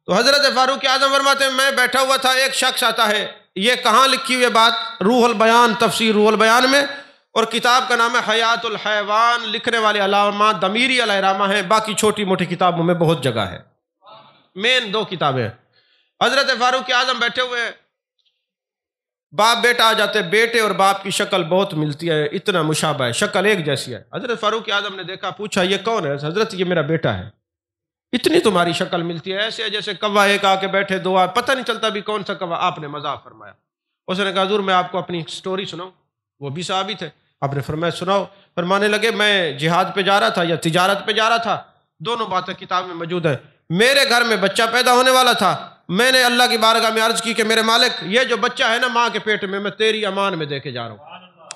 تو حضرت فاروق اعظم فرماتے ہیں میں بیٹھا ہوا تھا، ایک شخص آتا ہے، یہ کہاں لکھی ہوئی بات؟ روح البیان، تفسیر روح البیان میں، اور کتاب کا نام ہے حیات الحیوان، لکھنے والے علامہ دمیری علیہ رحمہ ہیں، باقی چھوٹی موٹی کتابوں میں بہت جگہ ہے، مین 2 کتابیں ہیں۔ حضرت فاروق اعظم بیٹھے ہوئے، باپ بیٹا آ جاتے، بیٹے اور باپ کی شکل بہت ملتی ہے، اتنا مشابہ ہے، شکل ایک جیسی ہے۔ حضرت فاروق اعظم نے دیکھا، پوچھا یہ کون ہے؟ حضرت یہ میرا بیٹا ہے، اتنی تمہاری شکل ملتی ہے، ایسے جیسے کوا ایک آ کے بیٹھے، دو آ، پتہ نہیں چلتا بھی کون سا کوا۔ آپ نے مذاق فرمایا۔ اس نے کہا حضور میں آپ کو اپنی سٹوری سناؤں؟ وہ بھی صحابی تھے۔ آپ نے فرمایا سناؤ۔ فرمانے لگے میں جہاد پہ جا رہا تھا یا تجارت پہ جا رہا تھا، دونوں باتیں کتاب میں موجود ہیں۔ میرے گھر میں بچہ پیدا ہونے والا تھا، میں نے اللہ کی بارگاہ میں عرض کی کہ میرے مالک یہ جو بچہ ہے نا ماں کے پیٹ میں تیری امان میں دے کے جا رہا ہوں،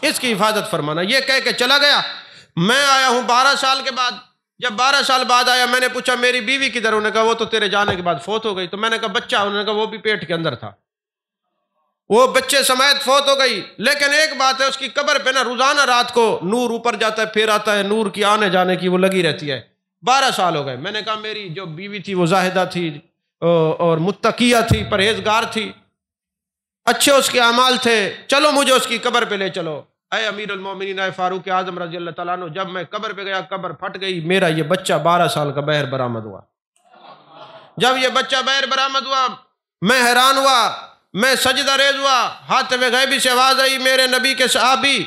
اس کی حفاظت فرمانا۔ یہ کہہ کے چلا گیا۔ میں آیا ہوں 12 سال کے بعد۔ جب 12 سال بعد آیا میں نے پوچھا میری بیوی کدھر؟ انہوں نے کہا وہ تو تیرے جانے کے بعد فوت ہو گئی۔ تو میں نے کہا بچہ؟ انہوں نے کہا وہ بھی پیٹ کے اندر تھا، وہ بچے سمیت فوت ہو گئی۔ لیکن ایک بات ہے، اس کی قبر پہ نا روزانہ رات کو نور اوپر جاتا ہے پھر آتا ہے، نور کی آنے جانے کی وہ لگی رہتی ہے۔ 12 سال ہو گئے۔ میں نے کہا میری جو بیوی تھی وہ زاہدہ تھی اور متقیہ تھی، پرہیزگار تھی، اچھے اس کے اعمال تھے، چلو مجھے اس کی قبر پہ لے چلو۔ اے امیر المومنین، اے فاروق اعظم رضی اللہ تعالیٰ عنہ، جب میں قبر پہ گیا قبر پھٹ گئی، میرا یہ بچہ 12 سال کا بہر برآمد ہوا۔ جب یہ بچہ بہر برآمد ہوا میں حیران ہوا، میں سجدہ ریز ہوا، ہاتف غیبی سے آواز آئی، میرے نبی کے صحابی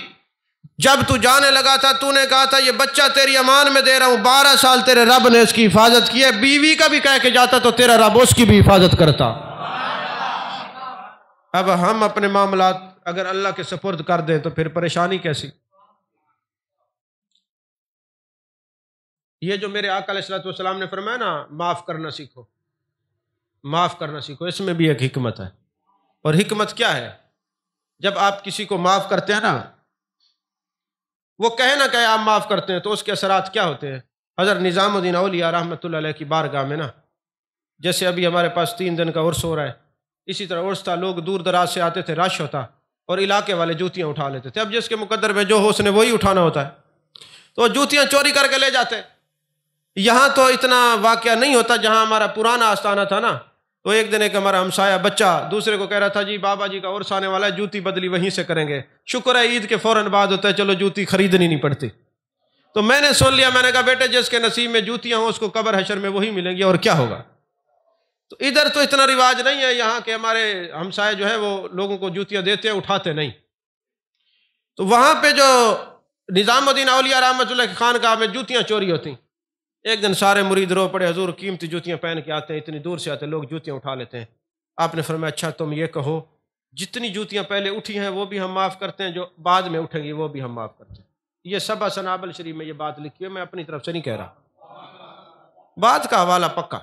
جب تو جانے لگا تھا تو نے کہا تھا یہ بچہ تیری امان میں دے رہا ہوں، 12 سال تیرے رب نے اس کی حفاظت کی ہے، بیوی کا بھی کہہ کے جاتا تو تیرا رب اس کی بھی حفاظت کرتا۔ اب ہم اپنے معاملات اگر اللہ کے سپرد کر دیں تو پھر پریشانی کیسی؟ یہ جو میرے آقا علیہ الصلوۃ والسلام نے فرمایا نا معاف کرنا سیکھو، معاف کرنا سیکھو، اس میں بھی ایک حکمت ہے۔ اور حکمت کیا ہے؟ جب آپ کسی کو معاف کرتے ہیں نا، وہ کہے نہ کہے آپ معاف کرتے ہیں تو اس کے اثرات کیا ہوتے ہیں؟ حضرت نظام الدین اولیاء رحمۃ اللہ علیہ کی بارگاہ میں نا، جیسے ابھی ہمارے پاس 3 دن کا عرس ہو رہا ہے، اسی طرح عرس تھا، لوگ دور دراز سے آتے تھے، رش ہوتا اور علاقے والے جوتیاں اٹھا لیتے تھے۔ اب جس کے مقدر میں جو ہو اس نے وہی اٹھانا ہوتا ہے، تو وہ جوتیاں چوری کر کے لے جاتے۔ یہاں تو اتنا واقعہ نہیں ہوتا، جہاں ہمارا پرانا آستانہ تھا نا، تو ایک دن ایک ہمارا ہمسایہ بچہ دوسرے کو کہہ رہا تھا جی بابا جی کا عرس آنے والا ہے، جوتی بدلی وہیں سے کریں گے، شکر ہے عید کے فوراً بعد ہوتا ہے، چلو جوتی خریدنی نہیں پڑتی۔ تو میں نے سن لیا، میں نے کہا بیٹے جس کے نصیب میں جوتیاں ہوں اس کو قبر حشر میں وہی ملیں گی، اور کیا ہوگا۔ تو ادھر تو اتنا رواج نہیں ہے، یہاں کے ہمارے ہمسائے جو ہے وہ لوگوں کو جوتیاں دیتے ہیں، اٹھاتے نہیں۔ تو وہاں پہ جو نظام الدین اولیاء رحمۃ اللہ کی خانقاہ میں جوتیاں چوری ہوتی، ایک دن سارے مرید رو پڑے، حضور قیمتی جوتیاں پہن کے آتے ہیں، اتنی دور سے آتے ہیں، لوگ جوتیاں اٹھا لیتے ہیں۔ آپ نے فرمایا اچھا تم یہ کہو جتنی جوتیاں پہلے اٹھی ہیں وہ بھی ہم معاف کرتے ہیں، جو بعد میں اٹھیں گی وہ بھی ہم معاف کرتے ہیں۔ یہ سبع سنابل شریف میں یہ بات لکھی ہے، میں اپنی طرف سے نہیں کہہ رہا، بات کا حوالہ پکا،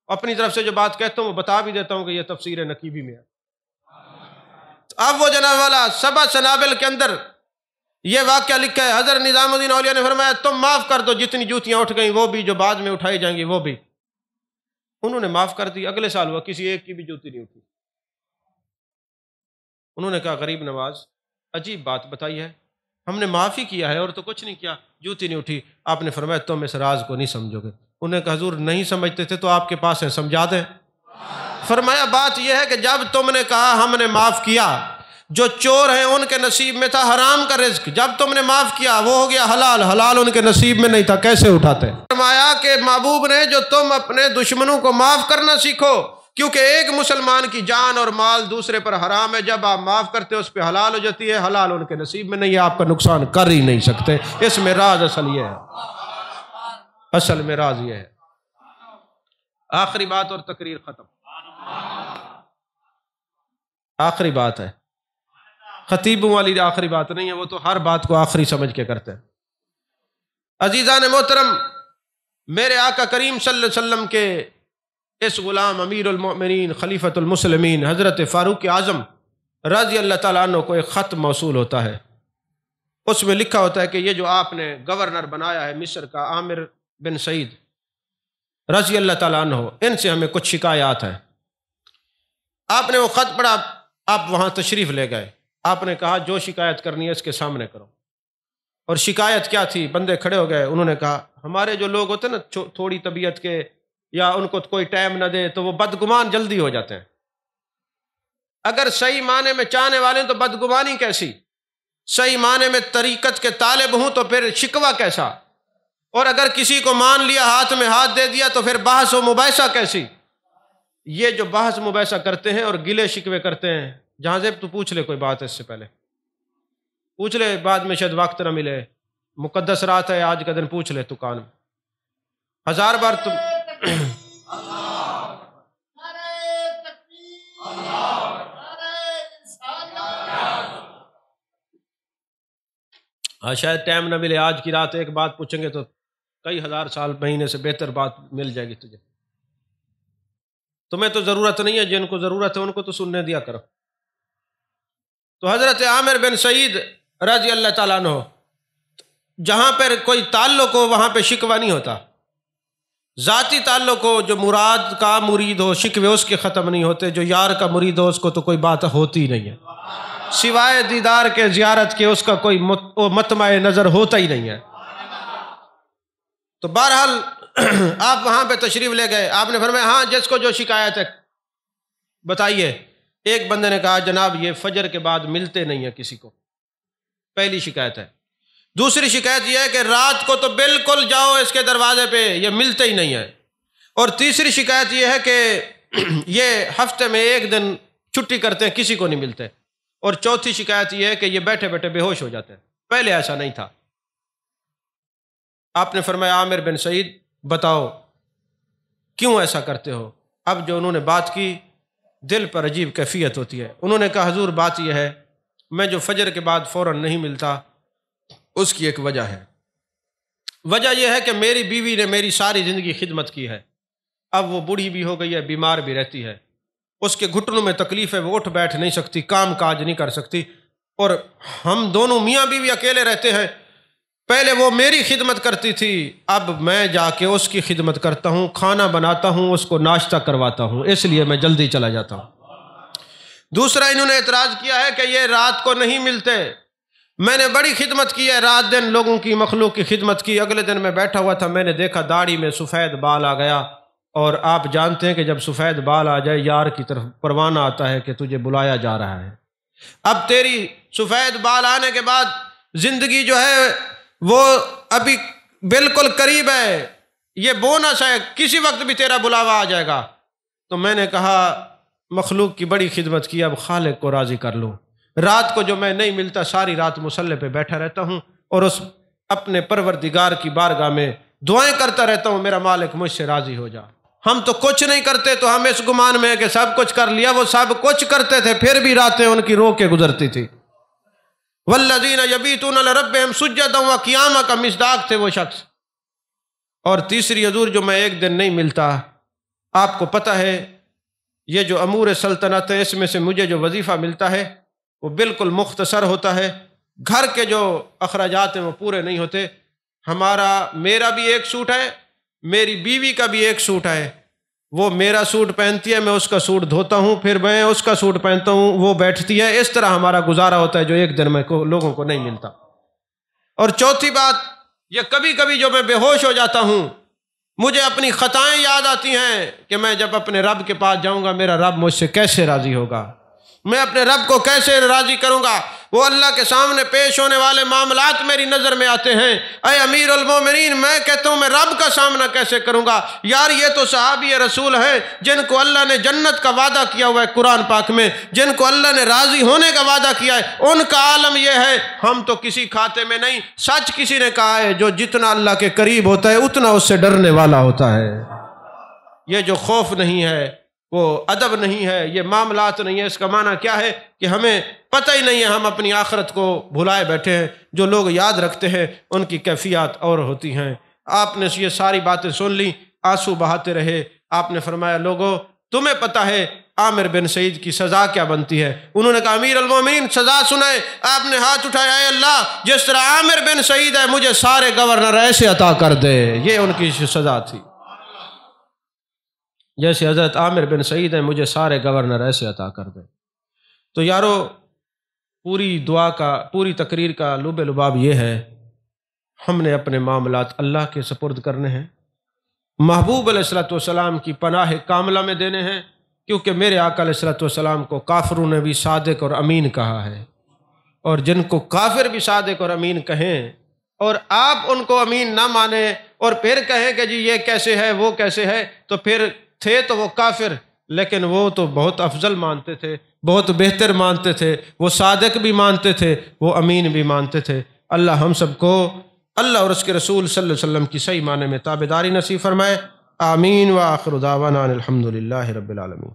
اپنی طرف سے جو بات کہتا ہوں وہ بتا بھی دیتا ہوں کہ یہ تفسیر نقیبی میں ہے۔ اب وہ جناب والا سبع سنابل کے اندر یہ واقعہ لکھا ہے، حضرت نظام الدین اولیاء نے فرمایا تم معاف کر دو، جتنی جوتیاں اٹھ گئیں وہ بھی، جو بعد میں اٹھائی جائیں گی وہ بھی۔ انہوں نے معاف کر دی، اگلے سال ہوا کسی ایک کی بھی جوتی نہیں اٹھی۔ انہوں نے کہا غریب نواز عجیب بات بتائی ہے، ہم نے معاف ہی کیا ہے اور تو کچھ نہیں کیا، جوتی نہیں اٹھی۔ آپ نے فرمایا تم اس راز کو نہیں سمجھو گے۔ انہوں نے کہا حضور نہیں سمجھتے تھے تو آپ کے پاس ہیں، سمجھا دیں۔ فرمایا بات یہ ہے کہ جب تم نے کہا ہم نے معاف کیا، جو چور ہیں ان کے نصیب میں تھا حرام کا رزق، جب تم نے معاف کیا وہ ہو گیا حلال، حلال ان کے نصیب میں نہیں تھا، کیسے اٹھاتے؟ فرمایا کہ محبوب نے جو تم اپنے دشمنوں کو معاف کرنا سیکھو، کیونکہ ایک مسلمان کی جان اور مال دوسرے پر حرام ہے، جب آپ معاف کرتے اس پہ حلال ہو جاتی ہے، حلال ان کے نصیب میں نہیں ہے، آپ کا نقصان کر ہی نہیں سکتے۔ اس میں راز اصل یہ ہے، اصل میں راز یہ ہے۔ آخری بات اور تقریر ختم، آخری بات ہے، خطیبوں والی آخری بات نہیں ہے، وہ تو ہر بات کو آخری سمجھ کے کرتے ہیں۔ عزیزان محترم، میرے آقا کریم صلی اللہ علیہ وسلم کے اس غلام امیر المؤمنین خلیفۃ المسلمین حضرت فاروق اعظم رضی اللہ تعالیٰ عنہ کو ایک خط موصول ہوتا ہے، اس میں لکھا ہوتا ہے کہ یہ جو آپ نے گورنر بنایا ہے مصر کا عامر بن سعید رضی اللہ تعالیٰ عنہ، ان سے ہمیں کچھ شکایات ہیں۔ آپ نے وہ خط پڑھا، آپ وہاں تشریف لے گئے، آپ نے کہا جو شکایت کرنی ہے اس کے سامنے کرو۔ اور شکایت کیا تھی؟ بندے کھڑے ہو گئے، انہوں نے کہا ہمارے جو لوگ ہوتے ہیں نا تھوڑی طبیعت کے، یا ان کو کوئی ٹائم نہ دے تو وہ بدگمان جلدی ہو جاتے ہیں۔ اگر صحیح معنی میں چاہنے والے ہیں تو بدگمانی کیسی، صحیح معنی میں طریقت کے طالب ہوں تو پھر شکوہ کیسا، اور اگر کسی کو مان لیا ہاتھ میں ہاتھ دے دیا تو پھر بحث و مباحثہ کیسی۔ یہ جو بحث مباحثہ کرتے ہیں اور گلے شکوے کرتے ہیں، جہاں سے تو پوچھ لے کوئی بات اس سے پہلے، پوچھ لے، بعد میں شاید وقت نہ ملے، مقدس رات ہے آج کا دن، پوچھ لے تو کان میں 1000 بار تم شاید ٹائم نہ ملے، آج کی رات ایک بات پوچھیں گے تو کئی ہزار سال مہینے سے بہتر بات مل جائے گی تجھے۔ تمہیں تو ضرورت نہیں ہے، جن کو ضرورت ہے ان کو تو سننے دیا کرو۔ تو حضرت عامر بن سعید رضی اللہ تعالیٰ عنہ، جہاں پر کوئی تعلق ہو وہاں پہ شکوہ نہیں ہوتا، ذاتی تعلق ہو، جو مراد کا مرید ہو شکوے اس کے ختم نہیں ہوتے، جو یار کا مرید ہو اس کو تو کوئی بات ہوتی ہی نہیں ہے، سوائے دیدار کے زیارت کے اس کا کوئی مطمع نظر ہوتا ہی نہیں ہے۔ تو بہرحال آپ وہاں پہ تشریف لے گئے، آپ نے فرمایا ہاں جس کو جو شکایت ہے بتائیے۔ ایک بندے نے کہا جناب یہ فجر کے بعد ملتے نہیں ہیں کسی کو، پہلی شکایت ہے۔ دوسری شکایت یہ ہے کہ رات کو تو بالکل جاؤ اس کے دروازے پہ، یہ ملتے ہی نہیں ہے۔ اور تیسری شکایت یہ ہے کہ یہ ہفتے میں ایک دن چھٹی کرتے ہیں، کسی کو نہیں ملتے۔ اور چوتھی شکایت یہ ہے کہ یہ بیٹھے بیٹھے بے ہوش ہو جاتے ہیں، پہلے ایسا نہیں تھا۔ آپ نے فرمایا عامر بن سعید بتاؤ کیوں ایسا کرتے ہو؟ اب جو انہوں نے بات کی دل پر عجیب کیفیت ہوتی ہے۔ انہوں نے کہا حضور بات یہ ہے میں جو فجر کے بعد فوراً نہیں ملتا اس کی ایک وجہ ہے۔ وجہ یہ ہے کہ میری بیوی نے میری ساری زندگی خدمت کی ہے، اب وہ بوڑھی بھی ہو گئی ہے، بیمار بھی رہتی ہے، اس کے گھٹنوں میں تکلیف ہے، وہ اٹھ بیٹھ نہیں سکتی، کام کاج نہیں کر سکتی، اور ہم دونوں میاں بیوی اکیلے رہتے ہیں۔ پہلے وہ میری خدمت کرتی تھی، اب میں جا کے اس کی خدمت کرتا ہوں، کھانا بناتا ہوں، اس کو ناشتہ کرواتا ہوں، اس لیے میں جلدی چلا جاتا ہوں۔ دوسرا انہوں نے اعتراض کیا ہے کہ یہ رات کو نہیں ملتے، میں نے بڑی خدمت کی ہے، رات دن لوگوں کی مخلوق کی خدمت کی، اگلے دن میں بیٹھا ہوا تھا، میں نے دیکھا داڑھی میں سفید بال آ گیا، اور آپ جانتے ہیں کہ جب سفید بال آ جائے یار کی طرف پروانہ آتا ہے کہ تجھے بلایا جا رہا ہے۔ اب تیری سفید بال آنے کے بعد زندگی جو ہے وہ ابھی بالکل قریب ہے، یہ بونس ہے، کسی وقت بھی تیرا بلاوا آ جائے گا۔ تو میں نے کہا مخلوق کی بڑی خدمت کی، اب خالق کو راضی کر لوں۔ رات کو جو میں نہیں ملتا ساری رات مصلی پہ بیٹھا رہتا ہوں اور اس اپنے پروردگار کی بارگاہ میں دعائیں کرتا رہتا ہوں، میرا مالک مجھ سے راضی ہو جا۔ ہم تو کچھ نہیں کرتے تو ہم اس گمان میں ہے کہ سب کچھ کر لیا، وہ سب کچھ کرتے تھے پھر بھی راتیں ان کی رو کے گزرتی تھی۔ والذین یبیتون لربہم سجدا وقیاما کا مصداق تھے وہ شخص۔ اور تیسری حضور جو میں ایک دن نہیں ملتا، آپ کو پتہ ہے یہ جو امور سلطنت ہے اس میں سے مجھے جو وظیفہ ملتا ہے وہ بالکل مختصر ہوتا ہے، گھر کے جو اخراجات ہیں وہ پورے نہیں ہوتے۔ میرا بھی ایک سوٹ ہے، میری بیوی کا بھی ایک سوٹ ہے، وہ میرا سوٹ پہنتی ہے، میں اس کا سوٹ دھوتا ہوں، پھر میں اس کا سوٹ پہنتا ہوں، وہ بیٹھتی ہے، اس طرح ہمارا گزارا ہوتا ہے جو ایک دن میں لوگوں کو نہیں ملتا۔ اور چوتھی بات یہ کبھی کبھی جو میں بے ہوش ہو جاتا ہوں مجھے اپنی خطائیں یاد آتی ہیں کہ میں جب اپنے رب کے پاس جاؤں گا میرا رب مجھ سے کیسے راضی ہوگا، میں اپنے رب کو کیسے راضی کروں گا۔ وہ اللہ کے سامنے پیش ہونے والے معاملات میری نظر میں آتے ہیں، اے امیر المومنین میں کہتا ہوں میں رب کا سامنا کیسے کروں گا؟ یار یہ تو صحابی رسول ہیں جن کو اللہ نے جنت کا وعدہ کیا ہوا ہے قرآن پاک میں، جن کو اللہ نے راضی ہونے کا وعدہ کیا ہے، ان کا عالم یہ ہے، ہم تو کسی کھاتے میں نہیں۔ سچ کسی نے کہا ہے جو جتنا اللہ کے قریب ہوتا ہے اتنا اس سے ڈرنے والا ہوتا ہے۔ یہ جو خوف نہیں ہے، وہ ادب نہیں ہے، یہ معاملات نہیں ہے، اس کا معنی کیا ہے کہ ہمیں پتہ ہی نہیں ہے، ہم اپنی آخرت کو بھلائے بیٹھے ہیں۔ جو لوگ یاد رکھتے ہیں ان کی کیفیات اور ہوتی ہیں۔ آپ نے یہ ساری باتیں سن لی، آنسو بہاتے رہے۔ آپ نے فرمایا لوگوں تمہیں پتہ ہے عامر بن سعید کی سزا کیا بنتی ہے؟ انہوں نے کہا امیر المومنین سزا سنائے۔ آپ نے ہاتھ اٹھایا، اے اللہ جس طرح عامر بن سعید ہے مجھے سارے گورنر ایسے عطا کر دے۔ یہ ان کی سزا تھی، جیسے حضرت عامر بن سعید ہیں مجھے سارے گورنر ایسے عطا کر دے۔ تو یارو پوری دعا کا، پوری تقریر کا لب لباب یہ ہے ہم نے اپنے معاملات اللہ کے سپرد کرنے ہیں، محبوب علیہ الصلوۃ والسلام کی پناہ کاملہ میں دینے ہیں، کیونکہ میرے آقا علیہ الصلوۃ والسلام کو کافروں نے بھی صادق اور امین کہا ہے، اور جن کو کافر بھی صادق اور امین کہیں اور آپ ان کو امین نہ مانیں اور پھر کہیں کہ جی یہ کیسے ہے وہ کیسے ہے، تو پھر تھے تو وہ کافر لیکن وہ تو بہت افضل مانتے تھے، بہت بہتر مانتے تھے، وہ صادق بھی مانتے تھے، وہ امین بھی مانتے تھے۔ اللہ ہم سب کو اللہ اور اس کے رسول صلی اللہ علیہ وسلم کی صحیح معنی میں تابعداری نصیب فرمائے۔ آمین وآخر دعوانا الحمد للہ رب العالمین۔